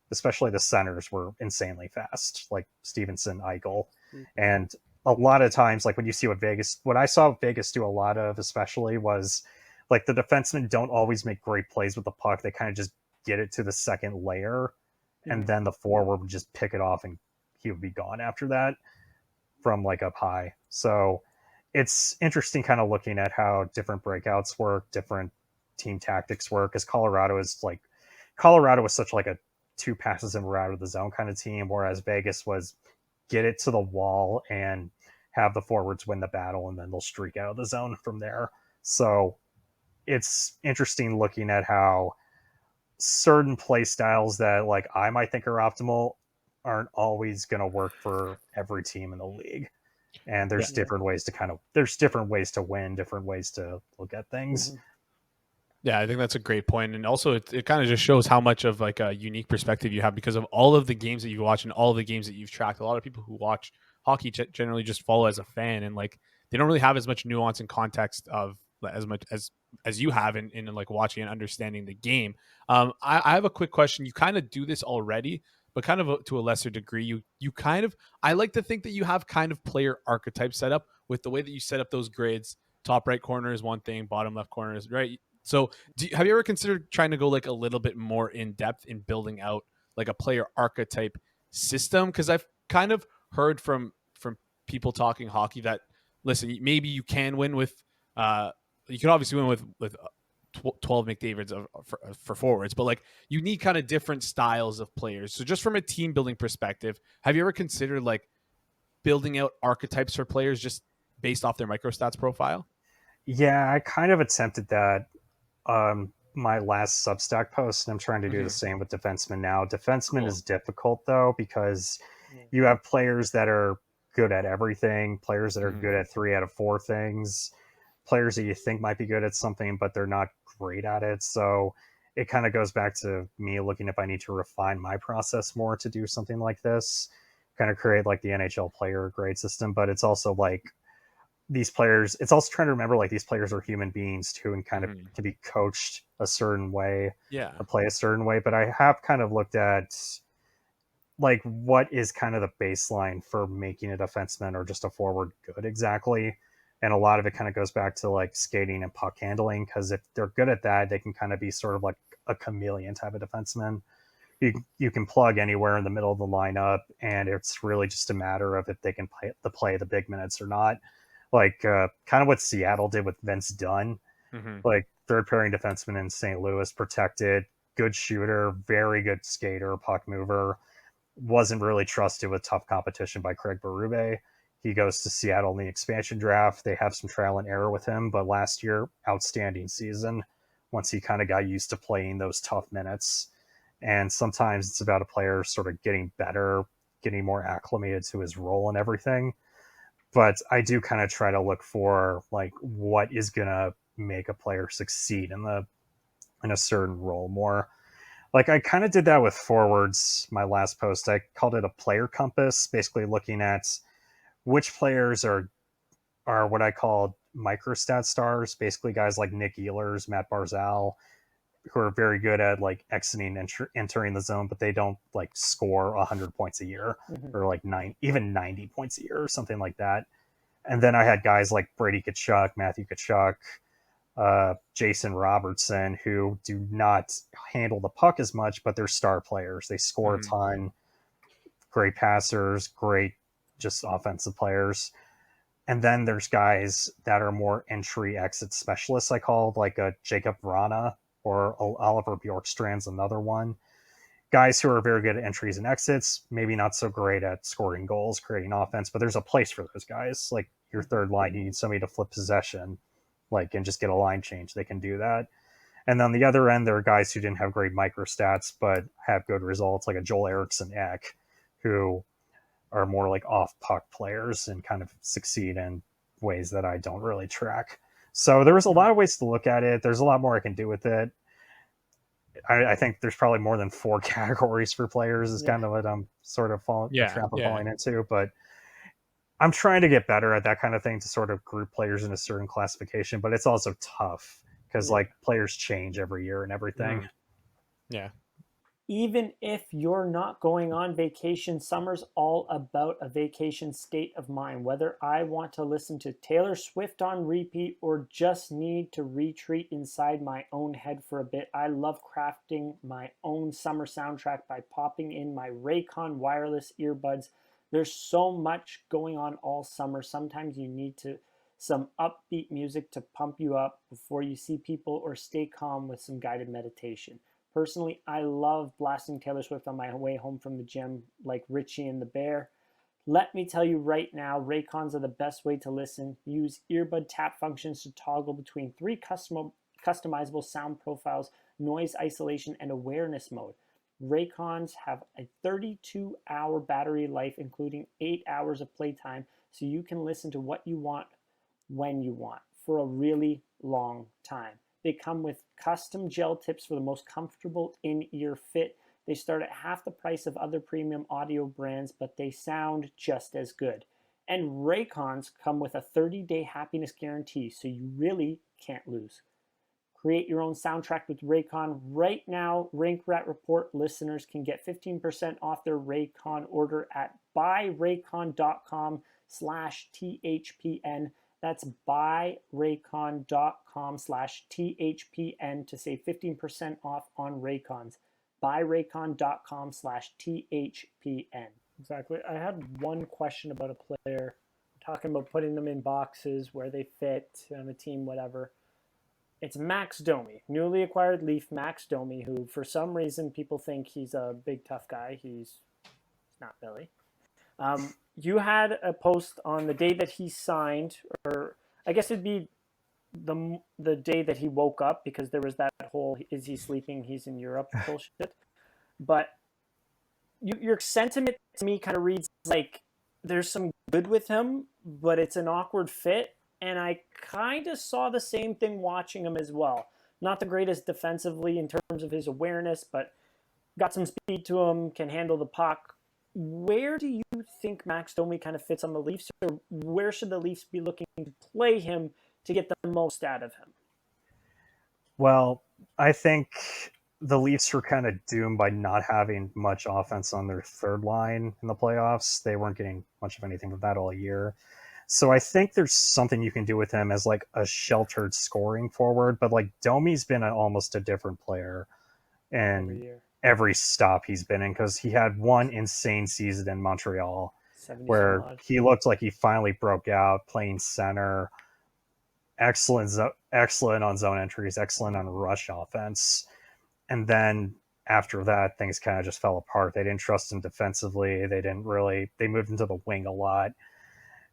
especially the centers, were insanely fast, like Stevenson, Eichel. And a lot of times, like when you see what I saw Vegas do a lot of, especially, was like the defensemen don't always make great plays with the puck. They kind of just get it to the second layer, and then the forward would just pick it off and he would be gone after that from like up high. So it's interesting kind of looking at how different breakouts work, different team tactics work, because Colorado was such like a two passes and we're out of the zone kind of team, whereas Vegas was get it to the wall and have the forwards win the battle, and then they'll streak out of the zone from there. So it's interesting looking at how certain play styles that like I might think are optimal aren't always going to work for every team in the league. And there's different ways to win, different ways to look at things. Mm-hmm. Yeah, I think that's a great point. And also it kind of just shows how much of like a unique perspective you have because of all of the games that you watch and all of the games that you've tracked. A lot of people who watch hockey generally just follow as a fan, and like they don't really have as much nuance and context of as much as you have in like watching and understanding the game. I have a quick question. You kind of do this already, but kind of to a lesser degree. You kind of, I like to think that you have kind of player archetype set up with the way that you set up those grids. Top right corner is one thing, bottom left corner is right. So have you ever considered trying to go like a little bit more in depth in building out like a player archetype system? Because I've kind of heard from people talking hockey that, listen, maybe you can win with you can obviously win with 12 McDavids for forwards, but like you need kind of different styles of players. So just from a team building perspective, have you ever considered like building out archetypes for players just based off their microstats profile? Yeah, I kind of attempted that my last Substack post, and I'm trying to do the same with defensemen now. Defenseman is difficult though, because you have players that are good at everything, players that are good at 3 out of 4 things, players that you think might be good at something, but they're not great at it. So it kind of goes back to me looking if I need to refine my process more to do something like this, kind of create like the NHL player grade system. But it's also like these players, it's also trying to remember like these players are human beings too, and kind of can be coached a certain way to play a certain way. But I have kind of looked at like what is kind of the baseline for making a defenseman or just a forward good exactly. And a lot of it kind of goes back to like skating and puck handling, because if they're good at that, they can kind of be sort of like a chameleon type of defenseman. You can plug anywhere in the middle of the lineup, and it's really just a matter of if they can play the big minutes or not. like kind of what Seattle did with Vince Dunn. Mm-hmm. Like third pairing defenseman in St. Louis, protected, good shooter, very good skater, puck mover. Wasn't really trusted with tough competition by Craig Berube. He goes to Seattle in the expansion draft. They have some trial and error with him, but last year, outstanding season once he kind of got used to playing those tough minutes. And sometimes it's about a player sort of getting better, getting more acclimated to his role and everything. But I do kind of try to look for like what is gonna make a player succeed in a certain role more. Like I kind of did that with forwards. My last post, I called it a player compass, basically looking at which players are what I call microstat stars, basically guys like Nick Ehlers, Matt Barzal, who are very good at like exiting and entering the zone, but they don't like score 100 points a year or like even 90 points a year or something like that. And then I had guys like Brady Tkachuk, Matthew Tkachuk, Jason Robertson, who do not handle the puck as much, but they're star players. They score a ton, great passers, great just offensive players. And then there's guys that are more entry exit specialists, I called, like a Jacob Vrana or Oliver Bjorkstrand's another one. Guys who are very good at entries and exits, maybe not so great at scoring goals, creating offense, but there's a place for those guys. Like your third line, you need somebody to flip possession, like, and just get a line change. They can do that. And on the other end, there are guys who didn't have great microstats, but have good results, like a Joel Eriksson Ek, who are more like off puck players and kind of succeed in ways that I don't really track. So there was a lot of ways to look at it. There's a lot more I can do with it. I think there's probably more than 4 categories for players is kind of what I'm sort of falling into. But I'm trying to get better at that kind of thing to sort of group players in a certain classification. But it's also tough because like players change every year and everything. Yeah. Even if you're not going on vacation, summer's all about a vacation state of mind. Whether I want to listen to Taylor Swift on repeat or just need to retreat inside my own head for a bit, I love crafting my own summer soundtrack by popping in my Raycon wireless earbuds. There's so much going on all summer. Sometimes you need some upbeat music to pump you up before you see people or stay calm with some guided meditation. Personally, I love blasting Taylor Swift on my way home from the gym like Richie and the Bear. Let me tell you right now, Raycons are the best way to listen. Use earbud tap functions to toggle between 3 customizable sound profiles, noise isolation, and awareness mode. Raycons have a 32-hour battery life, including 8 hours of playtime, so you can listen to what you want when you want for a really long time. They come with custom gel tips for the most comfortable in-ear fit. They start at half the price of other premium audio brands, but they sound just as good. And Raycons come with a 30-day happiness guarantee, so you really can't lose. Create your own soundtrack with Raycon. Right now, Rink Rat Report listeners can get 15% off their Raycon order at buyraycon.com/THPN. That's buyraycon.com/THPN to save 15% off on Raycons. Buyraycon.com/THPN. Exactly. I had one question about a player. Talking about putting them in boxes where they fit on a team, whatever. It's Max Domi, newly acquired Leaf Max Domi, who for some reason people think he's a big tough guy. He's not really. You had a post on the day that he signed, or I guess it'd be the day that he woke up, because there was that whole "is he sleeping? He's in Europe" bullshit. But your sentiment to me kind of reads like there's some good with him, but it's an awkward fit. And I kind of saw the same thing watching him as well. Not the greatest defensively in terms of his awareness, but got some speed to him, can handle the puck. Where do you think Max Domi kind of fits on the Leafs, or where should the Leafs be looking to play him to get the most out of him? Well, I think the Leafs were kind of doomed by not having much offense on their third line in the playoffs. They weren't getting much of anything from that all year. So I think there's something you can do with him as like a sheltered scoring forward, but like Domi's been almost a different player and every stop he's been in, because he had one insane season in Montreal 70 where some odd. he looked like he finally broke out playing center. Excellent on zone entries, excellent on rush offense. And then after that, things kind of just fell apart. They didn't trust him defensively. They moved into the wing a lot.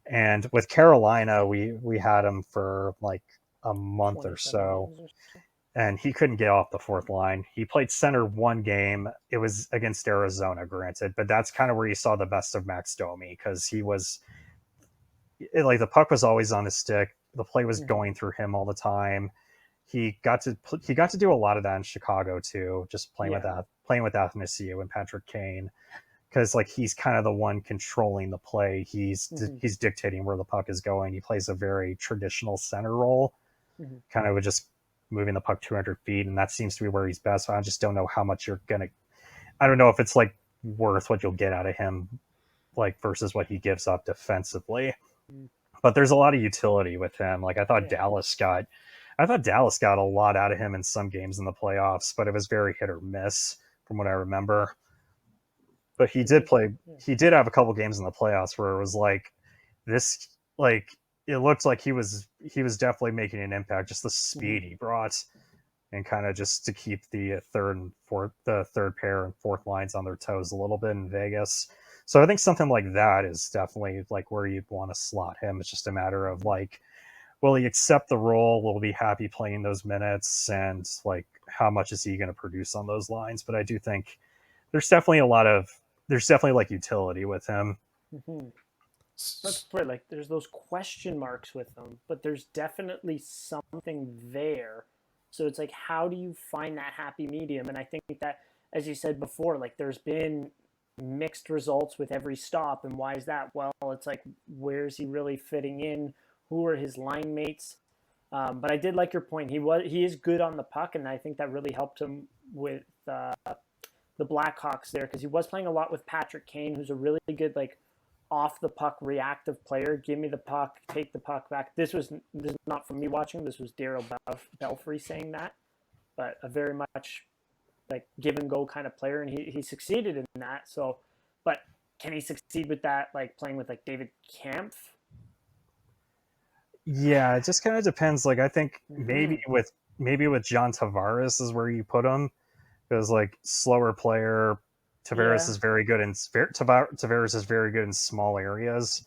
And with Carolina, we had him for like a month or 27 so, games or so. and he couldn't get off the fourth line. He played center one game. It was against Arizona, granted, but that's kind of where you saw the best of Max Domi, because the puck was always on his stick. The play was going through him all the time. He got to do a lot of that in Chicago too, just playing with Athanasiou and Patrick Kane, because like he's kind of the one controlling the play. He's dictating where the puck is going. He plays a very traditional center role, kind of with just moving the puck 200 feet, and that seems to be where he's best. I just don't know how much I don't know if it's like worth what you'll get out of him, like versus what he gives up defensively. But there's a lot of utility with him. Like I thought Dallas got a lot out of him in some games in the playoffs, but it was very hit or miss from what I remember. But he did have a couple games in the playoffs where it was like this, like it looked like he was definitely making an impact. Just the speed he brought, and kind of just to keep the third pair and fourth lines on their toes a little bit in Vegas. So I think something like that is definitely like where you'd want to slot him. It's just a matter of like, will he accept the role? Will he be happy playing those minutes? And like, how much is he going to produce on those lines? But I do think there's definitely like utility with him. That's right. Like there's those question marks with him, but there's definitely something there. So it's like, how do you find that happy medium? And I think that, as you said before, like there's been mixed results with every stop. And why is that? Well, it's like, where's he really fitting in? Who are his line mates? But I did like your point. He is good on the puck, and I think that really helped him with the Blackhawks there, because he was playing a lot with Patrick Kane, who's a really good like off the puck reactive player. Give me the puck, take the puck back. This is not from me watching. This was Daryl Belfry saying that, but a very much like give and go kind of player, and he succeeded in that. So, but can he succeed with that, like playing with like David Kampf? Yeah, it just kind of depends. Like I think maybe with John Tavares is where you put him, because like slower player, Tavares is very good Tavares is very good in small areas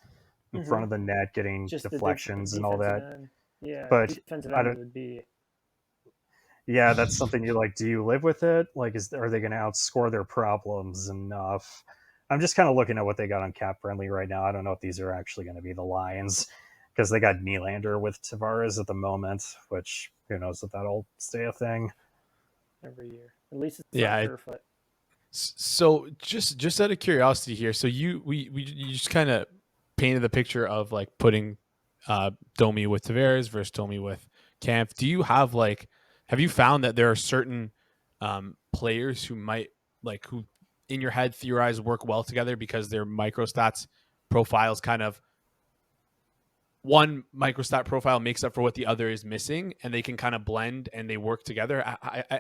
in front of the net, getting just deflections and all that. End. Yeah, but defensive end would be. Yeah, that's something you like. Do you live with it? Like, are they going to outscore their problems enough? I'm just kind of looking at what they got on Cap Friendly right now. I don't know if these are actually going to be the Lions, because they got Nylander with Tavares at the moment, which who knows if that'll stay a thing every year. At least it's not Kerfoot. So just out of curiosity here, so you just kind of painted the picture of like putting Domi with Tavares versus Domi with Kampf. Do you have you found that there are certain players who might who in your head theorize work well together because their microstats profiles kind of one microstat profile makes up for what the other is missing, and they can kind of blend and they work together?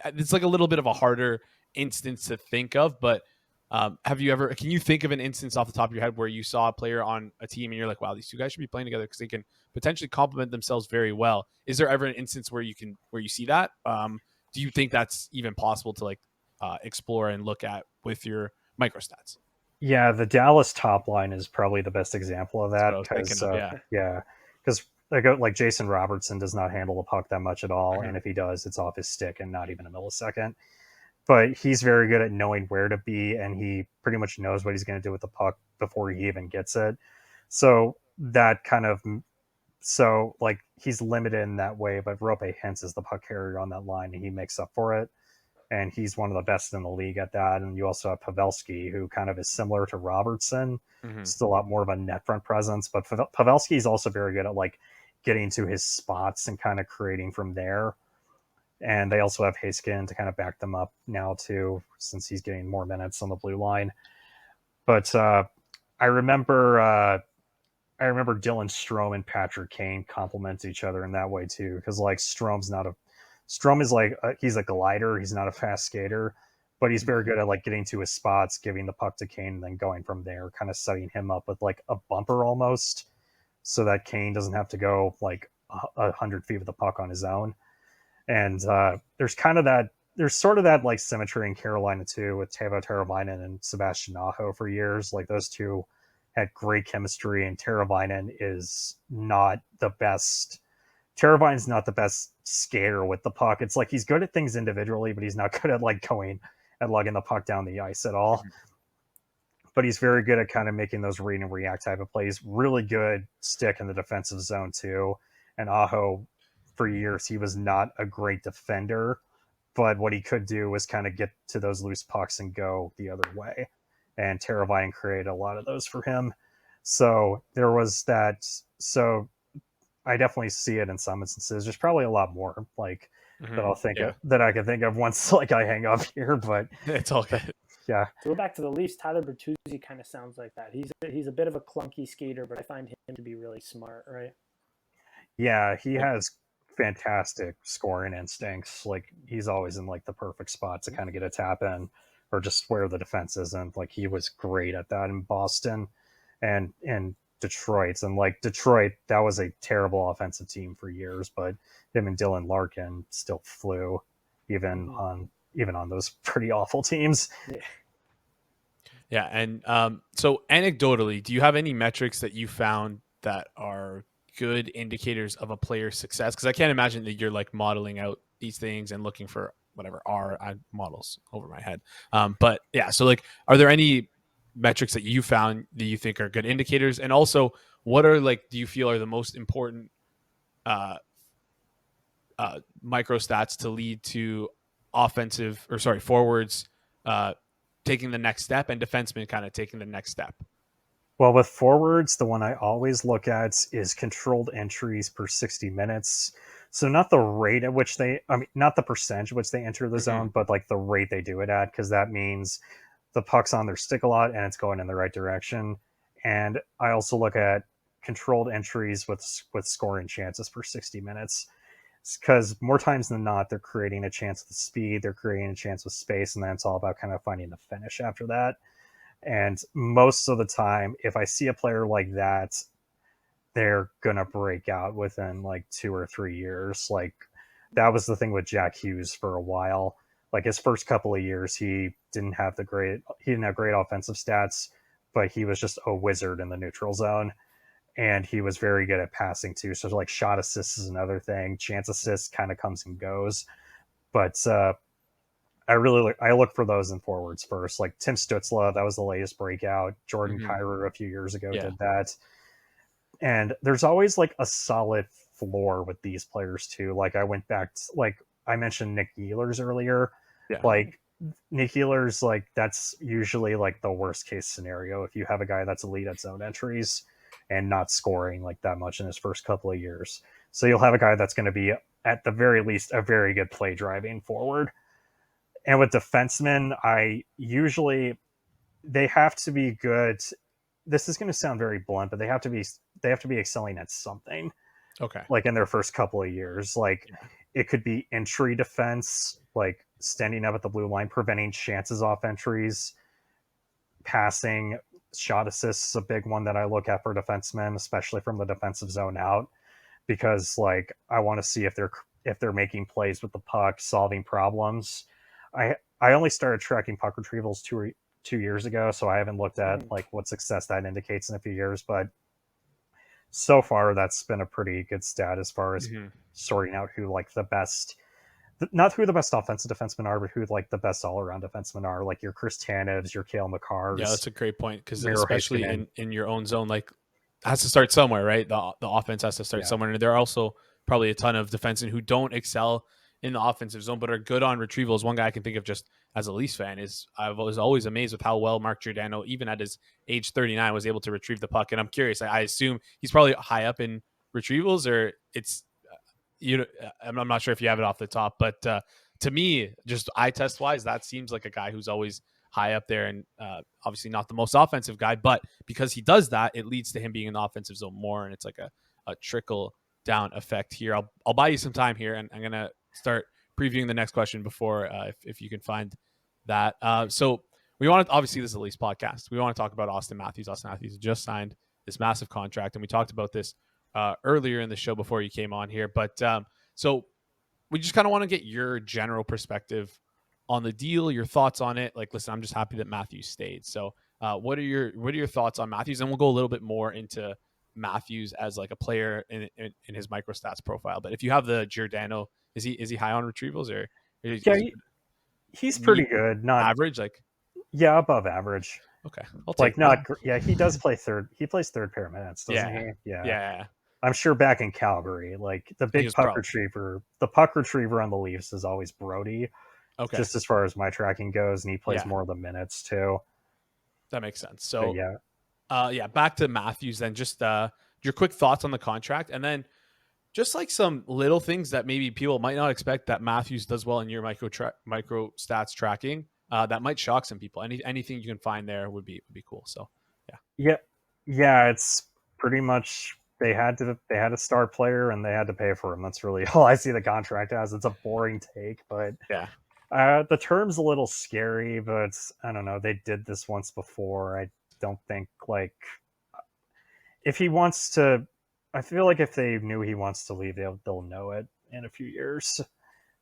It's like a little bit of a harder instance to think of, but can you think of an instance off the top of your head where you saw a player on a team and you're like, wow, these two guys should be playing together because they can potentially complement themselves very well? Is there ever an instance where you see that? Do you think that's even possible to explore and look at with your microstats? Yeah, the Dallas top line is probably the best example of that, because like Jason Robertson does not handle the puck that much at all, and if he does, it's off his stick and not even a millisecond. But he's very good at knowing where to be, and he pretty much knows what he's going to do with the puck before he even gets it. So he's limited in that way, but Roope Hintz is the puck carrier on that line, and he makes up for it. And he's one of the best in the league at that. And you also have Pavelski, who kind of is similar to Robertson, still a lot more of a net front presence. But Pavelski is also very good at getting to his spots and kind of creating from there. And they also have Haskin to kind of back them up now too, since he's getting more minutes on the blue line. But I remember Dylan Strome and Patrick Kane complement each other in that way too, because Strome is he's a glider. He's not a fast skater, but he's very good at like getting to his spots, giving the puck to Kane, and then going from there, kind of setting him up with like a bumper almost, so that Kane doesn't have to go like 100 feet with the puck on his own. And there's sort of that like symmetry in Carolina too, with Teuvo Teravainen and Sebastian Aho for years. Like those two had great chemistry, and Teravainen is not the best. Teravainen's not the best skater with the puck. It's like he's good at things individually, but he's not good at like going and lugging the puck down the ice at all. But he's very good at kind of making those read and react type of plays. Really good stick in the defensive zone too. And Aho, for years, he was not a great defender, but what he could do was kind of get to those loose pucks and go the other way. And Teravainen created a lot of those for him. So there was that. So I definitely see it in some instances. There's probably a lot more like that I'll think of, that I can think of once like I hang up here, but it's all good. Yeah. To go back to the Leafs, Tyler Bertuzzi kind of sounds like that. He's a bit of a clunky skater, but I find him to be really smart, right? Yeah, he has fantastic scoring instincts. Like he's always in like the perfect spot to kind of get a tap in, or just where the defense isn't. Like he was great at that in Boston and Detroit. And like Detroit, that was a terrible offensive team for years, but him and Dylan Larkin still flew even on those pretty awful teams. Yeah. And so anecdotally, do you have any metrics that you found that are good indicators of a player's success? Because I can't imagine that you're like modeling out these things and looking for whatever models over my head. But yeah, so like, are there any metrics that you found that you think are good indicators? And also, what are like, do you feel are the most important microstats to lead to forwards taking the next step, and defensemen kind of taking the next step? Well, with forwards, the one I always look at is controlled entries per 60 minutes. So not the rate at which not the percentage at which they enter the zone, but like the rate they do it at, because that means the puck's on their stick a lot and it's going in the right direction. And I also look at controlled entries with scoring chances per 60 minutes, because more times than not, they're creating a chance with speed, they're creating a chance with space, and then it's all about kind of finding the finish after that. And most of the time, if I see a player like that, they're going to break out within like 2 or 3 years. Like that was the thing with Jack Hughes for a while. Like his first couple of years, he didn't have great offensive stats, but he was just a wizard in the neutral zone. And he was very good at passing too. So like shot assists is another thing. Chance assists kind of comes and goes. But I look for those in forwards first. Like Tim Stützle, that was the latest breakout. Jordan Kyrou a few years ago did that. And there's always like a solid floor with these players too. Like I went back to, like I mentioned Nick Ehlers earlier. Yeah. Like Nick Ehlers, like that's usually like the worst case scenario if you have a guy that's elite at zone entries and not scoring like that much in his first couple of years. So you'll have a guy that's going to be at the very least a very good play driving forward. And with defensemen, they have to be good. This is going to sound very blunt, but they have to be excelling at something. Okay. Like in their first couple of years, like it could be entry defense, like standing up at the blue line, preventing chances off entries, passing, shot assists is a big one that I look at for defensemen, especially from the defensive zone out, because like I want to see if they're making plays with the puck, solving problems. I only started tracking puck retrievals 2 years ago, so I haven't looked at like what success that indicates in a few years, but so far that's been a pretty good stat as far as sorting out who like the best, not who the best offensive defensemen are, but who like the best all-around defensemen are, like your Chris Tanevs, your Cale Makars. Yeah, that's a great point, because Miro especially Heiskanen. in your own zone, like has to start somewhere, right? The offense has to start somewhere, and there are also probably a ton of defensemen who don't excel in the offensive zone but are good on retrievals. One guy I can think of just as a Leafs fan is I was always amazed with how well Mark Giordano, even at his age 39, was able to retrieve the puck. And I'm curious, I assume he's probably high up in retrievals, or it's I'm not sure if you have it off the top, but to me, just eye test wise, that seems like a guy who's always high up there, and obviously not the most offensive guy, but because he does that, it leads to him being in the offensive zone more, and it's like a trickle down effect here. I'll buy you some time here, and I'm gonna start previewing the next question before if you can find that. So we want to, obviously this is the Leafs podcast. We want to talk about Auston Matthews. Auston Matthews just signed this massive contract, and we talked about this earlier in the show before you came on here. But so we just kind of want to get your general perspective on the deal, your thoughts on it. Like, listen, I'm just happy that Matthews stayed. So what are your thoughts on Matthews? And we'll go a little bit more into Matthews as like a player in his microstats profile. But if you have the Giordano, is he high on retrievals or is Yeah, he he's pretty good. Not average? Like, yeah, above average. okay, I'll take Like not that. yeah, he does play third. He plays third pair minutes, doesn't Yeah. he? Yeah. Yeah, I'm sure back in Calgary, like the he big was puck pro. retriever, the puck retriever on the Leafs is always Brody, Okay, just as far as my tracking goes, and he plays Yeah. more of the minutes too. that makes sense. But So yeah, back to Matthews then. Just your quick thoughts on the contract, and then just like some little things that maybe people might not expect that Matthews does well in your micro stats tracking. That might shock some people. Anything you can find there would be cool. So yeah, yeah. It's pretty much they had a star player and they had to pay for him. That's really all I see the contract as. It's a boring take, but yeah, the term's a little scary. But I don't know. They did this once before. I don't think like if he wants to. I feel like if they knew he wants to leave, they'll know it in a few years.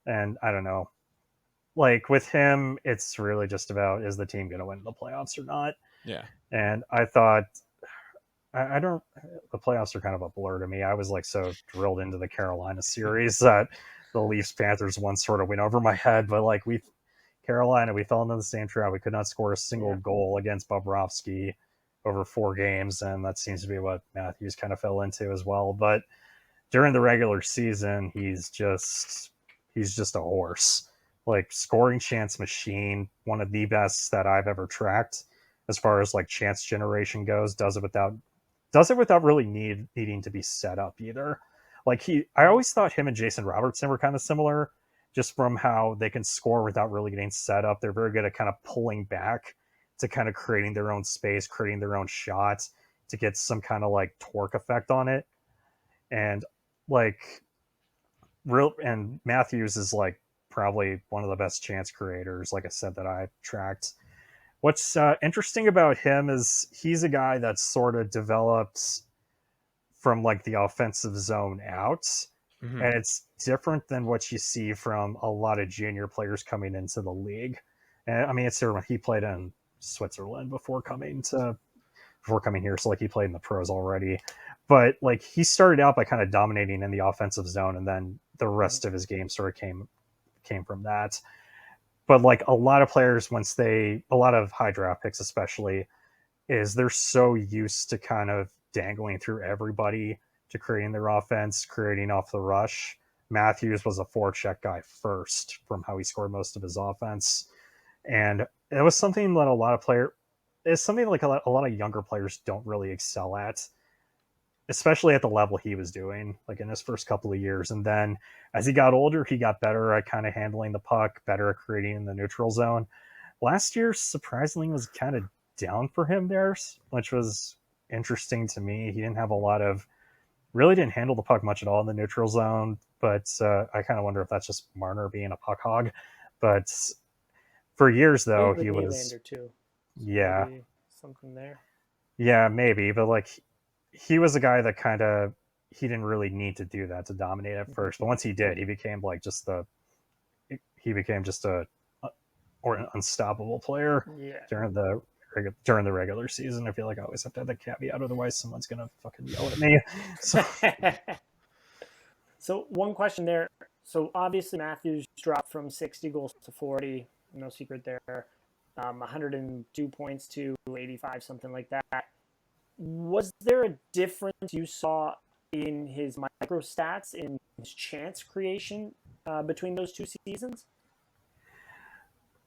And I don't know. Like with him, it's really just about is the team going to win the playoffs or not. yeah, And I thought I don't. The playoffs are kind of a blur to me. I was like so drilled into the Carolina series that the Leafs Panthers one sort of went over my head. But like Carolina, we fell into the same trap. We could not score a single goal against Bobrovsky over 4 games, and that seems to be what Matthews kind of fell into as well. But during the regular season, he's just a horse. Like scoring chance machine, one of the best that I've ever tracked as far as like chance generation goes. Does it without really needing to be set up either. Like I always thought him and Jason Robertson were kind of similar, just from how they can score without really getting set up. They're very good at kind of pulling back to kind of creating their own space, creating their own shots to get some kind of like torque effect on it. And like and Matthews is like probably one of the best chance creators, like I said, that I tracked. What's interesting about him is he's a guy that sort of developed from like the offensive zone out. mm-hmm. And it's different than what you see from a lot of junior players coming into the league. And I mean, it's when he played in Switzerland before coming here. So like he played in the pros already, but like he started out by kind of dominating in the offensive zone. And then the rest of his game sort of came from that. But like a lot of players, a lot of high draft picks, especially, is they're so used to kind of dangling through everybody to creating their offense, creating off the rush. Matthews was a forecheck guy first from how he scored most of his offense. And it was something that it's something like a lot of younger players don't really excel at, especially at the level he was doing, like in his first couple of years. And then as he got older, he got better at kind of handling the puck, better at creating in the neutral zone. Last year, surprisingly, was kind of down for him there, which was interesting to me. He really didn't handle the puck much at all in the neutral zone, but I kind of wonder if that's just Marner being a puck hog. But for years, though, he was... too. Yeah. Maybe something there. Yeah, maybe. But like he was a guy that he didn't really need to do that to dominate at first. But once he did, he became just an unstoppable player during the regular season. I feel like I always have to have the caveat, otherwise someone's gonna fucking yell at me. So one question there. So obviously Matthews dropped from 60 goals to 40. No secret there. 102 points to 85, something like that. Was there a difference you saw in his microstats, in his chance creation between those 2 seasons?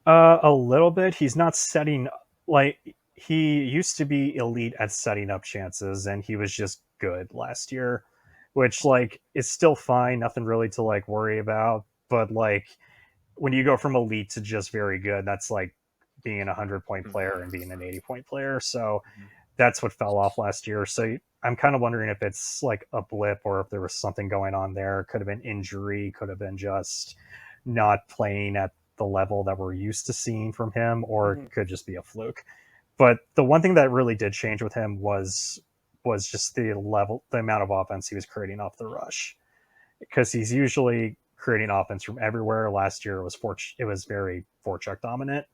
A little bit. He's not setting he used to be elite at setting up chances, and he was just good last year, which is still fine. Nothing really to worry about. But when you go from elite to just very good, that's like being a 100-point player and being an 80-point player. So that's what fell off last year. So I'm kind of wondering if it's like a blip or if there was something going on there. Could have been injury, could have been just not playing at the level that we're used to seeing from him, or Mhm. it could just be a fluke. But the one thing that really did change with him was just the amount of offense he was creating off the rush, because he's usually creating offense from everywhere. Last year it was very forecheck dominant.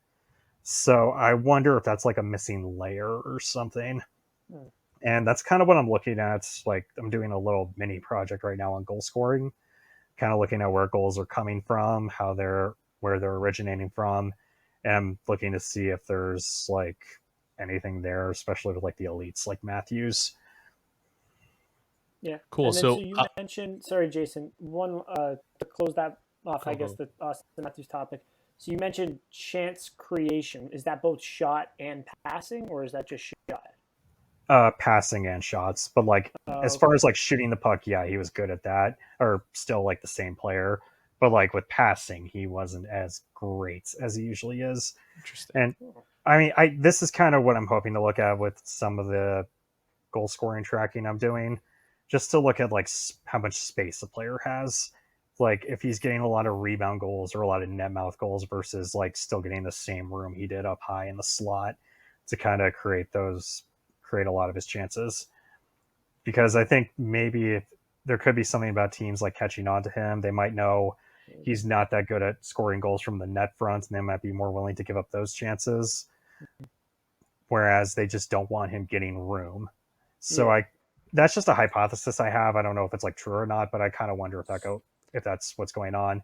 So I wonder if that's like a missing layer or something. Hmm. And that's kind of what I'm looking at. Like, I'm doing a little mini project right now on goal scoring, kind of looking at where goals are coming from, where they're originating from, and I'm looking to see if there's like anything there, especially with like the elites like Matthews. Yeah. Cool. And then so So you mentioned, sorry, Jason, one to close that off, I guess go. the Auston Matthews topic. So you mentioned chance creation. Is that both shot and passing, or is that just shot? Passing and shots, but like as far Okay. as like shooting the puck, yeah, he was good at that, or still like the same player. But like with passing, he wasn't as great as he usually is. Interesting. And I mean, I this is kind of what I'm hoping to look at with some of the goal scoring tracking I'm doing, just to look at like how much space a player has. Like if he's getting a lot of rebound goals or a lot of net mouth goals versus like still getting the same room he did up high in the slot to kind of create a lot of his chances. Because I think maybe if there could be something about teams like catching on to him, they might know he's not that good at scoring goals from the net front, and they might be more willing to give up those chances. Whereas they just don't want him getting room. So Yeah. that's just a hypothesis I have. I don't know if it's like true or not, but I kind of wonder if that's what's going on.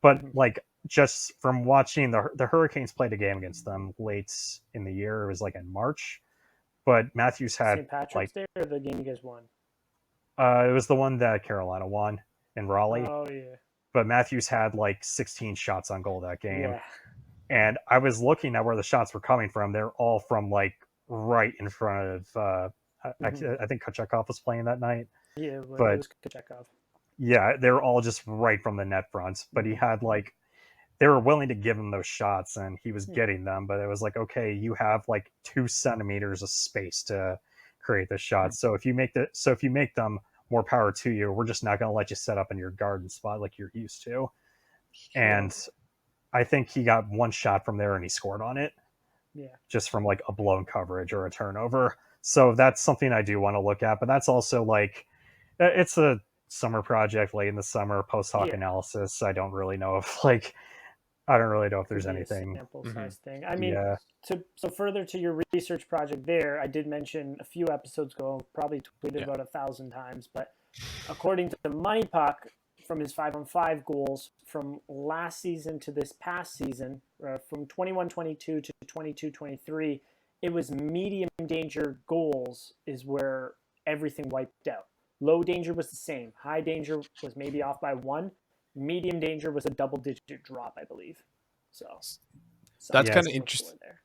But Mhm. like just from watching the Hurricanes played a game against them late in the year, it was like in March. But Matthews had St. Patrick's like Day or the game you guys won? it was the one that Carolina won in Raleigh. Oh yeah. But Matthews had like 16 shots on goal that game. Yeah. And I was looking at where the shots were coming from. They're all from like right in front of. Mhm. I think Kochekov was playing that night, Yeah, it but was Kochekov. yeah, they were all just right from the net front. But he Mhm. had like they were willing to give him those shots, and he was Hmm. getting them. But it was like, okay, you have like 2 centimeters of space to create the shots. So if you make them, more power to you. We're just not going to let you set up in your garden spot like you're used to. Yeah. And I think he got one shot from there and he scored on it, Yeah. just from like a blown coverage or a turnover. So that's something I do want to look at. But that's also like it's a summer project late in the summer, post hoc Yeah. analysis. I don't really know if Could there's be a anything. sample Mm-hmm. size thing. I mean, Yeah. so further to your research project there, I did mention a few episodes ago, probably tweeted Yeah. about 1,000 times, but according to the Money Puck, from his 5-on-5 goals from last season to this past season, from 21-22 to 22-23, it was medium danger goals is where everything wiped out. Low danger was the same. High danger was maybe off by one. Medium danger was a double-digit drop, I believe. So That's something Yes. kind of to look interesting. for there.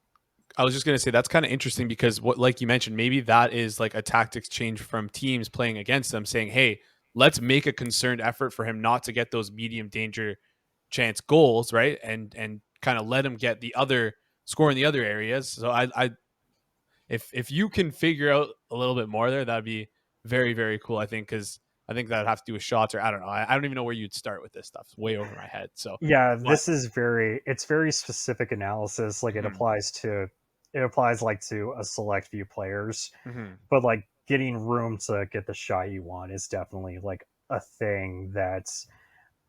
I was just gonna say that's kind of interesting because what, like you mentioned, maybe that is like a tactics change from teams playing against them, saying, "Hey, let's make a concerted effort for him not to get those medium danger chance goals, right? And kind of let him get the other score in the other areas." So I if you can figure out a little bit more there, that'd be very very cool. I think because I think that'd have to do with shots or I don't know. I don't even know where you'd start with this stuff. It's way over my head. So, Yeah, but this is it's very specific analysis. Like mhm, it applies like to a select few players, mhm, but like getting room to get the shot you want is definitely like a thing that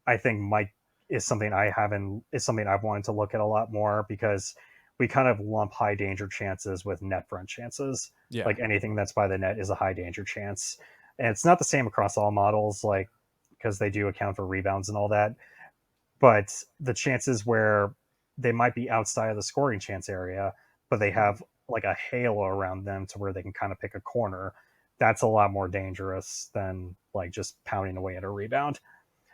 I think might is something I've wanted to look at a lot more, because we kind of lump high danger chances with net front chances. yeah, Like anything that's by the net is a high danger chance. And it's not the same across all models, like because they do account for rebounds and all that. But the chances where they might be outside of the scoring chance area, but they Mhm. have like a halo around them to where they can kind of pick a corner, that's a lot more dangerous than like just pounding away at a rebound.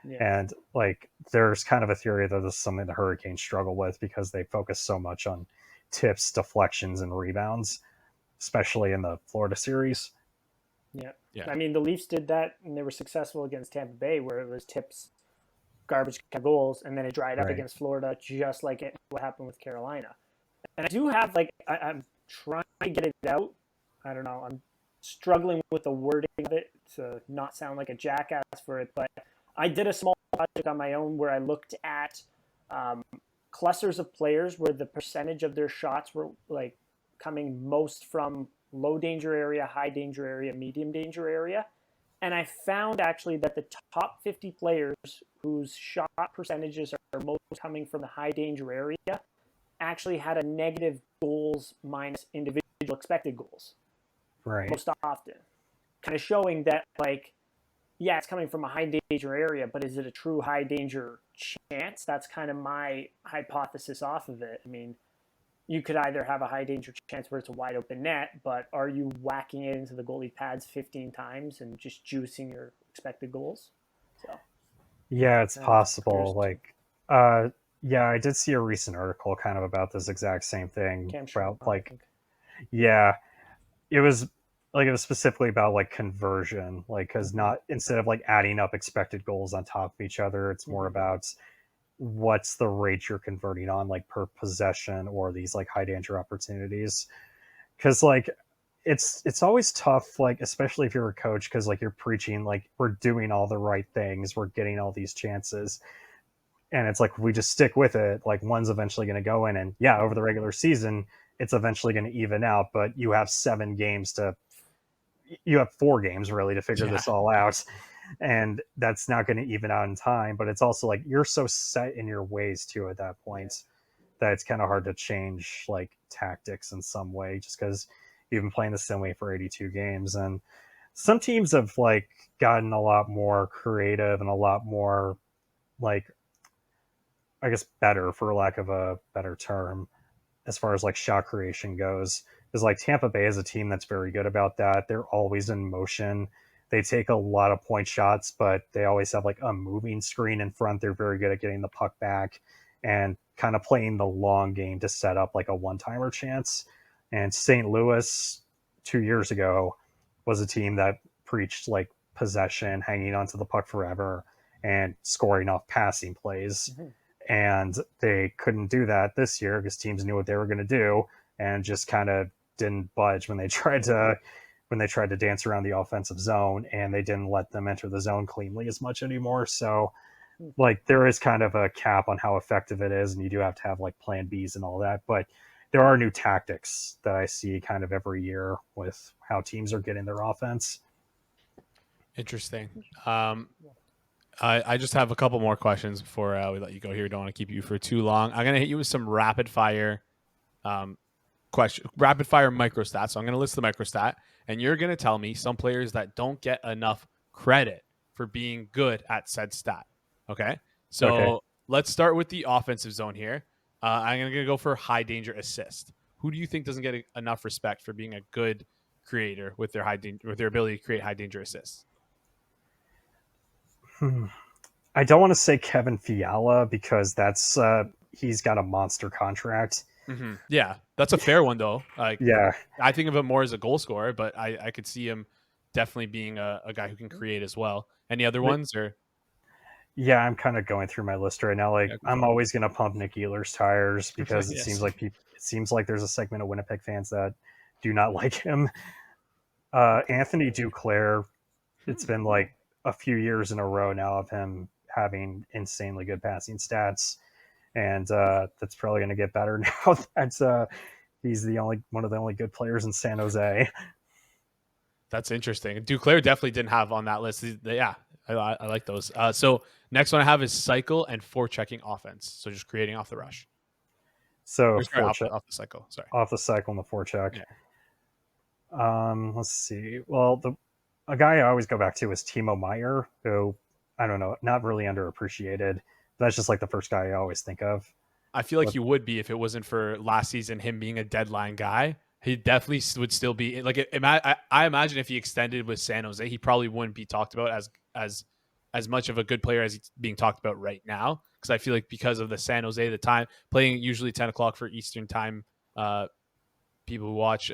Yeah. And like there's kind of a theory that this is something the Hurricanes struggle with because they focus so much on tips, deflections, and rebounds, especially in the Florida series. Yeah. yeah, I mean, the Leafs did that and they were successful against Tampa Bay, where it was tips, garbage goals, and then it dried up Right. against Florida, just like what happened with Carolina. And I do have like I'm trying to get it out. I don't know. I'm struggling with the wording of it to not sound like a jackass for it, but I did a small project on my own where I looked at um, clusters of players where the percentage of their shots were like coming most from low danger area, high danger area, medium danger area. And I found actually that the top 50 players whose shot percentages are most coming from the high danger area actually had a negative goals minus individual expected goals Right. most often. Kind of showing that, like, yeah, it's coming from a high danger area, but is it a true high danger chance? That's kind of my hypothesis off of it. I mean, you could either have a high danger chance where it's a wide open net, but are you whacking it into the goalie pads 15 times and just juicing your expected goals? So Yeah, it's possible. curious. Yeah, I did see a recent article kind of about this exact same thing. Cam About Sherlock, I like, think. yeah, it was specifically about like conversion, like because not instead of like adding up expected goals on top of each other, it's more about what's the rate you're converting on, like per possession or these like high danger opportunities. Because like it's always tough, like especially if you're a coach, because like you're preaching like we're doing all the right things, we're getting all these chances, and it's like we just stick with it, like one's eventually going to go in, and yeah, over the regular season it's eventually going to even out, but you have 4 games really to figure Yeah. this all out, and that's not going to even out in time. But it's also like you're so set in your ways too at that point that it's kind of hard to change like tactics in some way, just because you've been playing the same way for 82 games. And some teams have like gotten a lot more creative and a lot more like, I guess, better, for lack of a better term, as far as like shot creation goes. Is like Tampa Bay is a team that's very good about that. They're always in motion. They take a lot of point shots, but they always have like a moving screen in front. They're very good at getting the puck back and kind of playing the long game to set up like a one-timer chance. And St. Louis 2 years ago was a team that preached like possession, hanging onto the puck forever, and scoring off passing plays. And they couldn't do that this year because teams knew what they were going to do and just kind of didn't budge when they tried to dance around the offensive zone, and they didn't let them enter the zone cleanly as much anymore. So like there is kind of a cap on how effective it is, and you do have to have like plan Bs and all that. But there are new tactics that I see kind of every year with how teams are getting their offense. Interesting. I just have a couple more questions before we let you go here. Don't want to keep you for too long. I'm going to hit you with some rapid fire microstats. So I'm going to list the microstat, and you're going to tell me some players that don't get enough credit for being good at said stat. Okay. So Okay. let's start with the offensive zone here. I'm going to go for high danger assist. Who do you think doesn't get enough respect for being a good creator with their ability to create high danger assists? I don't want to say Kevin Fiala because that's he's got a monster contract. Mm-hmm. Yeah, that's a fair one though. Like, Yeah, I think of him more as a goal scorer, but I could see him definitely being a guy who can create as well. Any other ones or? yeah, I'm kind of going through my list right now. Like, Yeah, go I'm for it. always going to pump Nick Ehlers tires because it Yes. seems like there's a segment of Winnipeg fans that do not like him. Anthony Duclair, it's been like a few years in a row now of him having insanely good passing stats, and that's probably going to get better now. That's he's the only one of the only good players in San Jose. That's interesting. Duclair definitely didn't have on that list. Yeah, I like those. So next one I have is cycle and forechecking offense. So just creating off the rush. So Or sorry, off the cycle. Sorry. off the cycle and the forecheck. Yeah. Let's see. Well, a guy I always go back to is Timo Meyer, who I don't know, not really underappreciated. That's just like the first guy I always think of. I feel like he would be if it wasn't for last season him being a deadline guy. He definitely would still be like. I imagine if he extended with San Jose, he probably wouldn't be talked about as much of a good player as he's being talked about right now. Because I feel like because of the San Jose, the time playing usually 10 o'clock for Eastern time, people who watch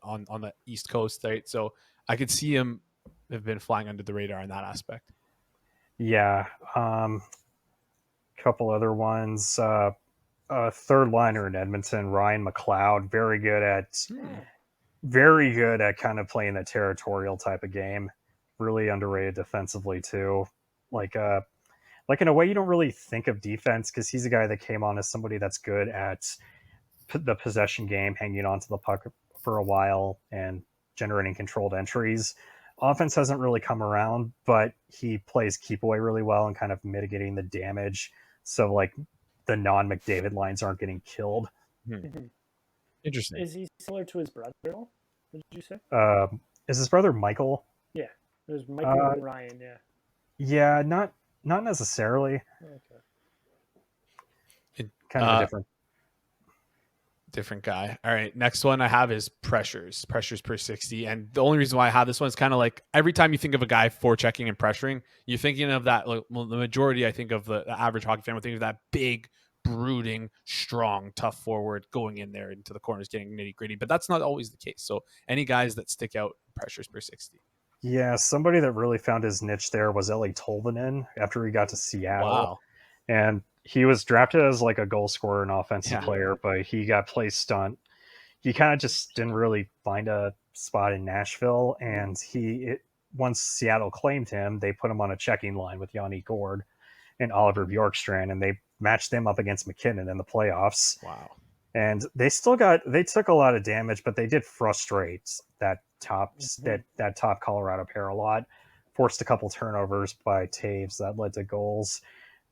on the East Coast, right? So I could see him have been flying under the radar in that aspect. Yeah. Couple other ones. Third liner in Edmonton, Ryan McLeod, very good at kind of playing the territorial type of game. Really underrated defensively too. Like like in a way you don't really think of defense because he's a guy that came on as somebody that's good at the possession game, hanging on to the puck for a while and generating controlled entries. Offense hasn't really come around, but he plays keep away really well and kind of mitigating the damage. So like the non-McDavid lines aren't getting killed. Interesting. Is he similar to his brother at all? What did you say? Is his brother Michael? Yeah, there's Michael and Ryan. Yeah. Yeah, not necessarily. Okay. Kind of a different guy. All right, next one I have is pressures per 60. And the only reason why I have this one is kind of like every time you think of a guy forechecking and pressuring, you're thinking of that. Like, well, the majority, I think, of the average hockey fan would think of that big, brooding, strong, tough forward going in there into the corners, getting nitty gritty. But that's not always the case. So any guys that stick out pressures per 60. Yeah, somebody that really found his niche there was Eli Tolvanen after he got to Seattle. Wow. And he was drafted as like a goal scorer and offensive player, but he got play stunt. He kind of just didn't really find a spot in Nashville. And once Seattle claimed him, they put him on a checking line with Yanni Gord and Oliver Bjorkstrand, and they matched them up against McKinnon in the playoffs. Wow. And they took a lot of damage, but they did frustrate that top Colorado pair a lot. Forced a couple turnovers by Taves that led to goals.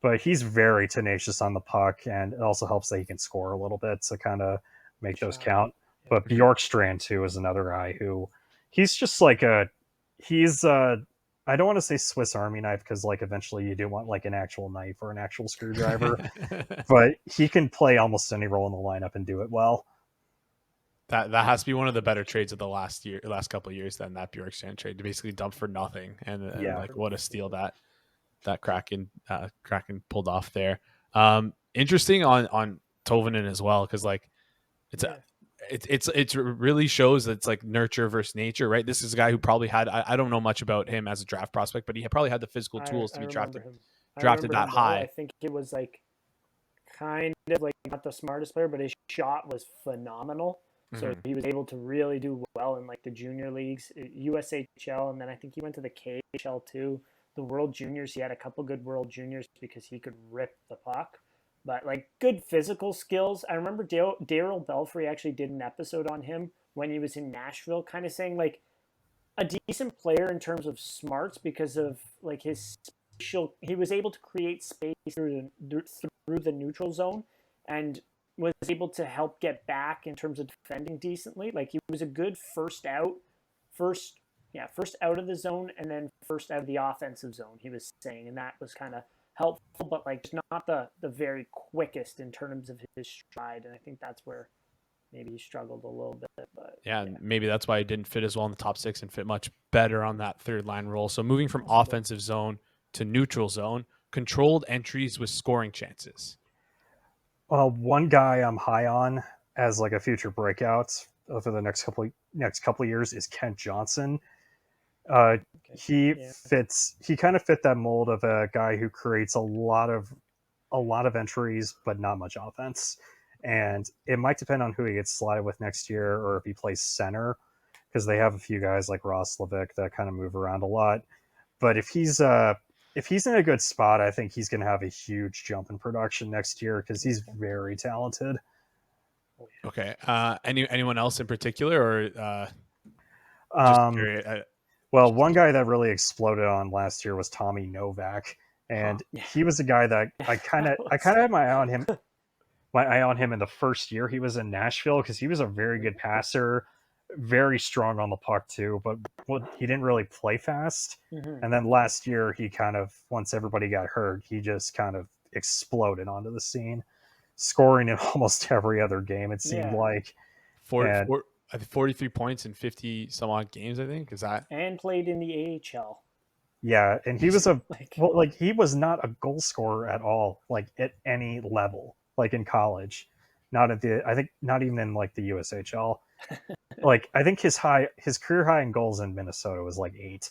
But he's very tenacious on the puck, and it also helps that he can score a little bit to kind of make those count. But Bjorkstrand too is another guy who he's just like I don't want to say Swiss Army knife because like eventually you do want like an actual knife or an actual screwdriver, but he can play almost any role in the lineup and do it well. That has to be one of the better trades of the last couple of years. Then that Bjorkstrand trade to basically dump for nothing, and like what a steal that Kraken pulled off there. Interesting on Tolvanen as well, because like it really shows that it's like nurture versus nature, right? This is a guy who probably had I don't know much about him as a draft prospect, but he probably had the physical tools to be drafted that high. I think it was like kind of like not the smartest player, but his shot was phenomenal. So he was able to really do well in like the junior leagues, USHL, and then I think he went to the KHL too. The World Juniors, he had a couple good World Juniors because he could rip the puck. But like good physical skills. I remember Daryl Belfry actually did an episode on him when he was in Nashville, kind of saying like a decent player in terms of smarts because of like his spatial. He was able to create space through the neutral zone and was able to help get back in terms of defending decently. Like he was a good first out of the zone and then first out of the offensive zone, he was saying, and that was kind of helpful, but like not the very quickest in terms of his stride. And I think that's where maybe he struggled a little bit. But yeah, maybe that's why he didn't fit as well in the top six and fit much better on that third line role. So moving from offensive zone to neutral zone, controlled entries with scoring chances. One guy I'm high on as like a future breakout for the next couple of years is Kent Johnson. He kind of fit that mold of a guy who creates a lot of entries but not much offense. And it might depend on who he gets slotted with next year or if he plays center, because they have a few guys like Ross Levick that kind of move around a lot. But if he's in a good spot, I think he's going to have a huge jump in production next year because he's very talented. Okay. Anyone else in particular, or well, one guy that really exploded on last year was Tommy Novak, and he was a guy that I kind of had my eye on him in the first year he was in Nashville because he was a very good passer, very strong on the puck too, but he didn't really play fast. And then last year he kind of, once everybody got hurt, he just kind of exploded onto the scene, scoring in almost every other game it seemed like. 43 points in 50 some odd games, I think. Is that? And played in the AHL. Yeah, and he was he was not a goal scorer at all, like at any level, like in college. Not even in like the USHL. Like I think his career high in goals in Minnesota was like 8.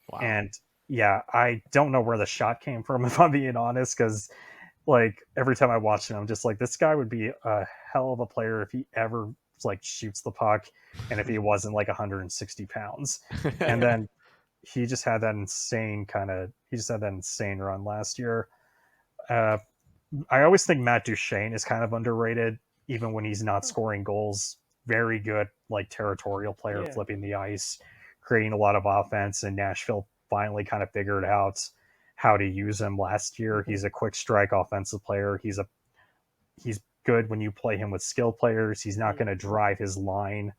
Wow. And yeah, I don't know where the shot came from, if I'm being honest, because like every time I watch him, I'm just like, this guy would be a hell of a player if he ever like shoots the puck and if he wasn't like 160 pounds. And then he just had that insane run last year. I always think Matt Duchene is kind of underrated, even when he's not scoring goals. Very good, like territorial player, flipping the ice, creating a lot of offense. And Nashville finally kind of figured out how to use him last year. Mm-hmm. He's a quick strike offensive player. He's good when you play him with skill players. He's not going to drive his line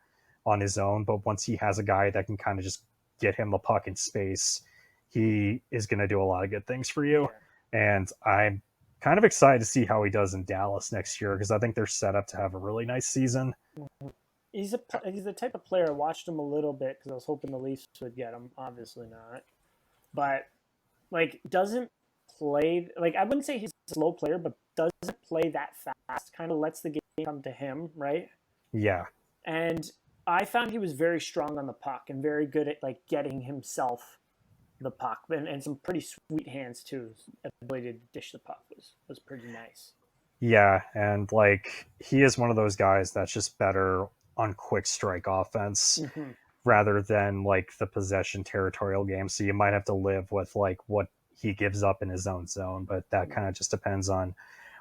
on his own, but once he has a guy that can kind of just get him the puck in space, he is going to do a lot of good things for you. And I'm kind of excited to see how he does in Dallas next year, because I think they're set up to have a really nice season. He's the type of player. I watched him a little bit because I was hoping the Leafs would get him. Obviously not, but like doesn't play like, I wouldn't say he's a slow player, but doesn't play that fast. Kind of lets the game come to him, right? Yeah. And I found he was very strong on the puck and very good at like getting himself the puck, and some pretty sweet hands too. Ability to dish the puck was pretty nice. Yeah, and like he is one of those guys that's just better on quick strike offense rather than like the possession territorial game. So you might have to live with like what he gives up in his own zone, but that kind of just depends on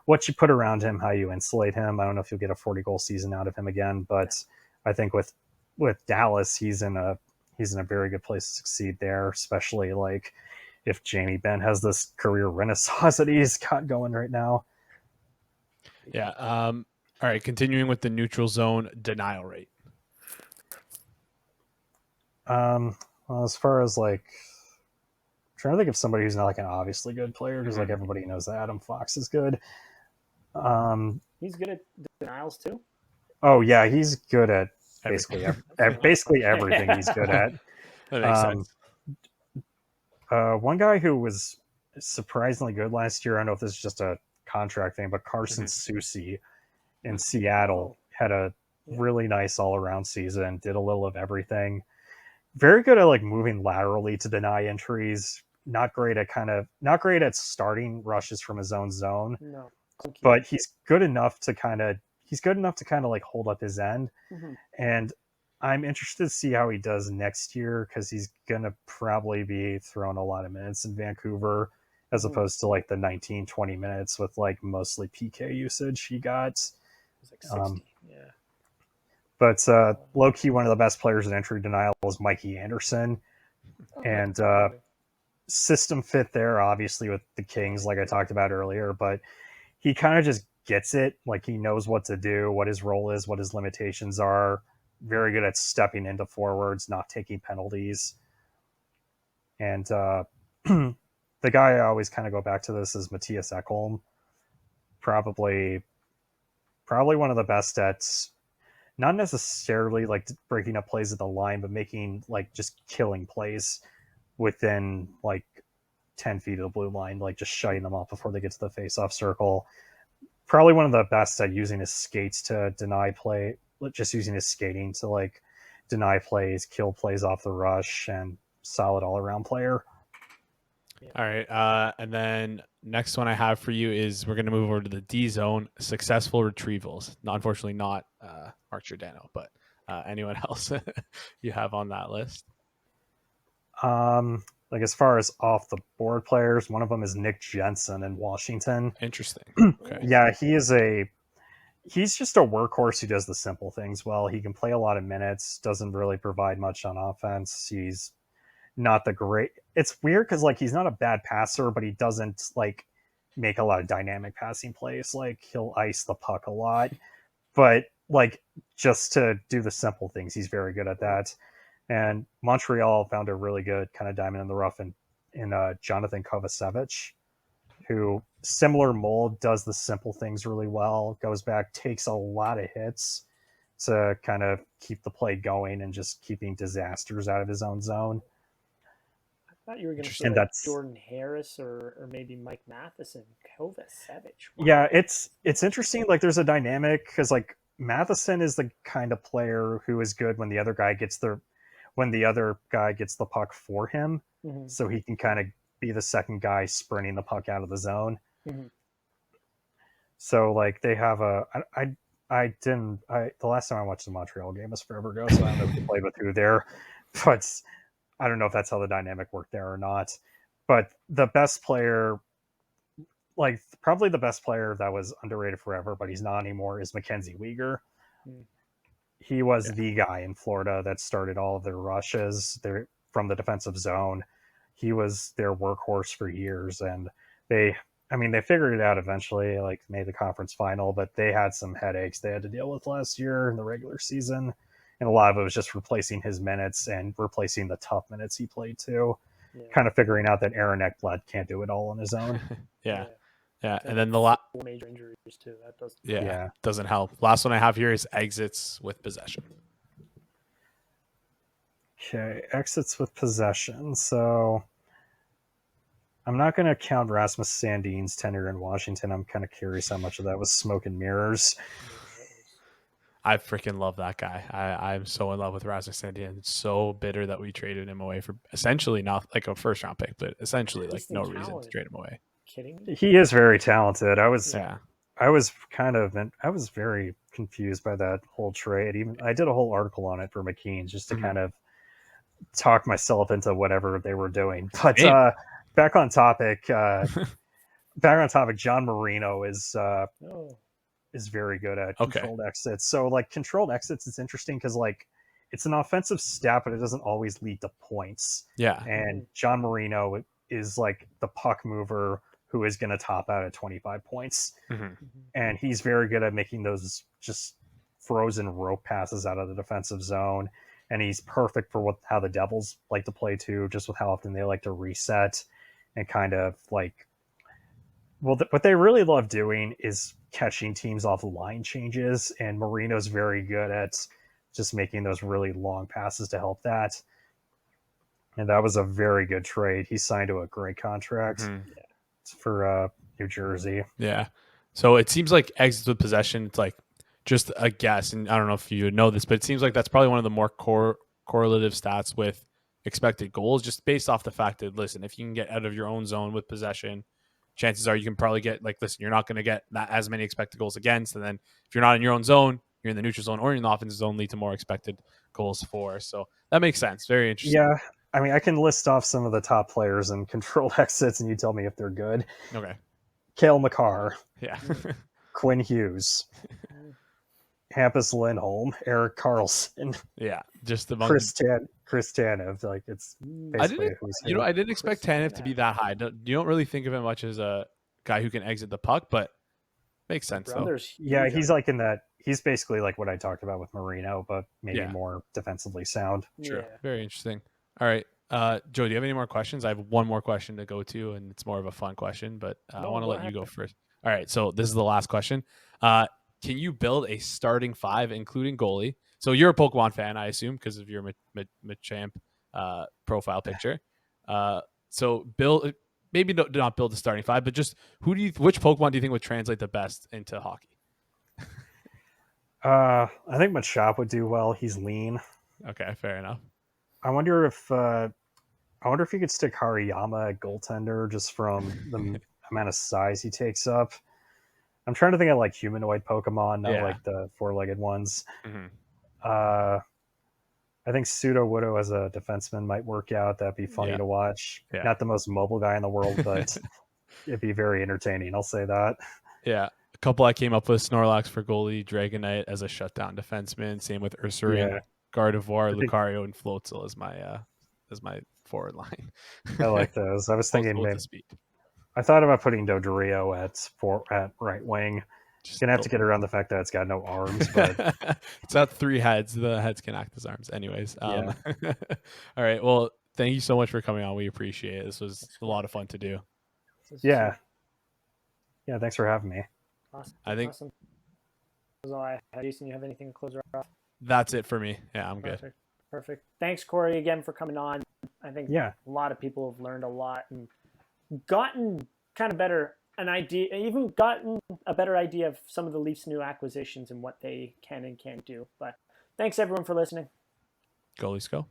what you put around him, how you insulate him. I don't know if you'll get a 40-goal season out of him again, but I think with Dallas, he's in a very good place to succeed there, especially like if Jamie Benn has this career renaissance that he's got going right now. Yeah. All right. Continuing with the neutral zone denial rate. Well, as far as like, I'm trying to think of somebody who's not like an obviously good player, because like everybody knows that Adam Fox is good. He's good at denials too. Oh yeah, he's good at basically everything he's good at. That makes sense. One guy who was surprisingly good last year, I don't know if this is just a contract thing, but Carson Soucy in Seattle had a really nice all-around season, did a little of everything. Very good at like moving laterally to deny entries. Not great at starting rushes from his own zone. No. But he's good enough to kind of like hold up his end. And I'm interested to see how he does next year, because he's gonna probably be throwing a lot of minutes in Vancouver, as opposed to like the 19-20 minutes with like mostly PK usage he got. It was like 60. But low-key, one of the best players in entry denial was Mikey Anderson. And system fit there, obviously, with the Kings, like I talked about earlier. But he kind of just gets it. Like, he knows what to do, what his role is, what his limitations are. Very good at stepping into forwards, not taking penalties. And the guy I always kind of go back to this is Matthias Ekholm. Probably one of the best at not necessarily like breaking up plays at the line, but making like just killing plays within like 10 feet of the blue line, like just shutting them off before they get to the face-off circle. Probably one of the best at using his skates to deny play, just using his skating to like deny plays, kill plays off the rush, and solid all-around player. All right. And then next one I have for you is we're going to move over to the D zone, successful retrievals. Unfortunately, not Mark Giordano, but anyone else you have on that list? Like as far as off the board players, one of them is Nick Jensen in Washington. Interesting. Okay. Yeah, he's just a workhorse who does the simple things well. He can play a lot of minutes, doesn't really provide much on offense. He's not the great. It's weird because like he's not a bad passer, but he doesn't like make a lot of dynamic passing plays. Like he'll ice the puck a lot, but like just to do the simple things, he's very good at that. And Montreal found a really good kind of diamond in the rough in Jonathan Kovacevic, who similar mold, does the simple things really well, goes back, takes a lot of hits to kind of keep the play going and just keeping disasters out of his own zone. I thought you were going to say like Jordan Harris or maybe Mike Matheson. Kovacevic. Wow. Yeah, it's interesting. Like there's a dynamic because like Matheson is the kind of player who is good when the other guy gets the puck for him, so he can kind of be the second guy sprinting the puck out of the zone. So like they have the last time I watched the Montreal game was forever ago, so I don't know who played with who there, but I don't know if that's how the dynamic worked there or not. But the best player, like probably the best player that was underrated forever, but he's not anymore, is Mackenzie Weegar. Hmm. He was the guy in Florida that started all of their rushes from the defensive zone. He was their workhorse for years, and they, I mean, they figured it out eventually, like made the conference final, but they had some headaches they had to deal with last year in the regular season. And a lot of it was just replacing his minutes and replacing the tough minutes he played too. Yeah. Kind of figuring out that Aaron Ekblad can't do it all on his own. Yeah. Yeah. And then the last, 4 major injuries too. That does. Yeah. doesn't help. Last one I have here is exits with possession. Okay, exits with possession. So I'm not going to count Rasmus Sandin's tenure in Washington. I'm kind of curious how much of that was smoke and mirrors. I freaking love that guy. I'm so in love with Rasmus Sandin. It's so bitter that we traded him away for essentially not like a first round pick, but essentially like no reason to trade him away. Kidding me? He is very talented. I was very confused by that whole trade. Even I did a whole article on it for McKean's just to kind of talk myself into whatever they were doing. But back on topic. John Marino is very good at controlled exits. So like controlled exits is interesting because like it's an offensive stat, but it doesn't always lead to points. Yeah. And John Marino is like the puck mover who is going to top out at 25 points. And he's very good at making those just frozen rope passes out of the defensive zone. And he's perfect for how the Devils like to play too, just with how often they like to reset and kind of like, well, what they really love doing is catching teams off line changes. And Marino's very good at just making those really long passes to help that. And that was a very good trade. He signed to a great contract for New Jersey. Yeah. So it seems like exits with possession, it's like just a guess. And I don't know if you know this, but it seems like that's probably one of the more correlative stats with expected goals, just based off the fact that, listen, if you can get out of your own zone with possession, chances are you can probably get, like, listen, you're not going to get that as many expected goals against. And then if you're not in your own zone, you're in the neutral zone or you're in the offensive zone, lead to more expected goals for. So that makes sense. Very interesting. Yeah. I mean, I can list off some of the top players in controlled exits and you tell me if they're good. Okay. Cale Makar. Yeah. Quinn Hughes. Hampus Lindholm. Eric Carlson. Yeah. Just among Chris Tanev. Like, it's basically I didn't expect Tanev to be that high. You don't really think of him much as a guy who can exit the puck, but makes sense though. Yeah, he's like in that. He's basically like what I talked about with Marino, but maybe more defensively sound. True. Yeah. Very interesting. All right. Joe, do you have any more questions? I have one more question to go to, and it's more of a fun question, but I want to let you go first. All right. So this is the last question. Can you build a starting five, including goalie? So you're a Pokemon fan, I assume, because of your Machamp profile picture. So maybe not build a starting five, but just which Pokemon do you think would translate the best into hockey? I think Machop would do well. He's lean. Okay, fair enough. I wonder if you could stick Hariyama at goaltender just from the amount of size he takes up. I'm trying to think of like humanoid Pokemon, not like the four-legged ones. I think Sudowoodo as a defenseman might work out. That'd be funny to watch. Yeah. Not the most mobile guy in the world, but it'd be very entertaining. I'll say that. Yeah. A couple I came up with: Snorlax for goalie, Dragonite as a shutdown defenseman. Same with Ursaring, Gardevoir, Lucario, and Floatzel as my forward line. I like those. I was thinking maybe. I thought about putting Dodrio at right wing. Just gonna have to get around the fact that it's got no arms, but it's got 3 heads. The heads can act as arms. Anyways, all right. Well, thank you so much for coming on. We appreciate it. This was a lot of fun to do. Yeah. Thanks for having me. Awesome. I think that's all I had. Jason, you have anything to close off? That's it for me. Yeah, I'm good. Perfect. Thanks, Corey, again for coming on. I think a lot of people have learned a lot and gotten kind of an idea, even gotten a better idea of some of the Leafs' new acquisitions and what they can and can't do. But thanks everyone for listening. Go Leafs, go.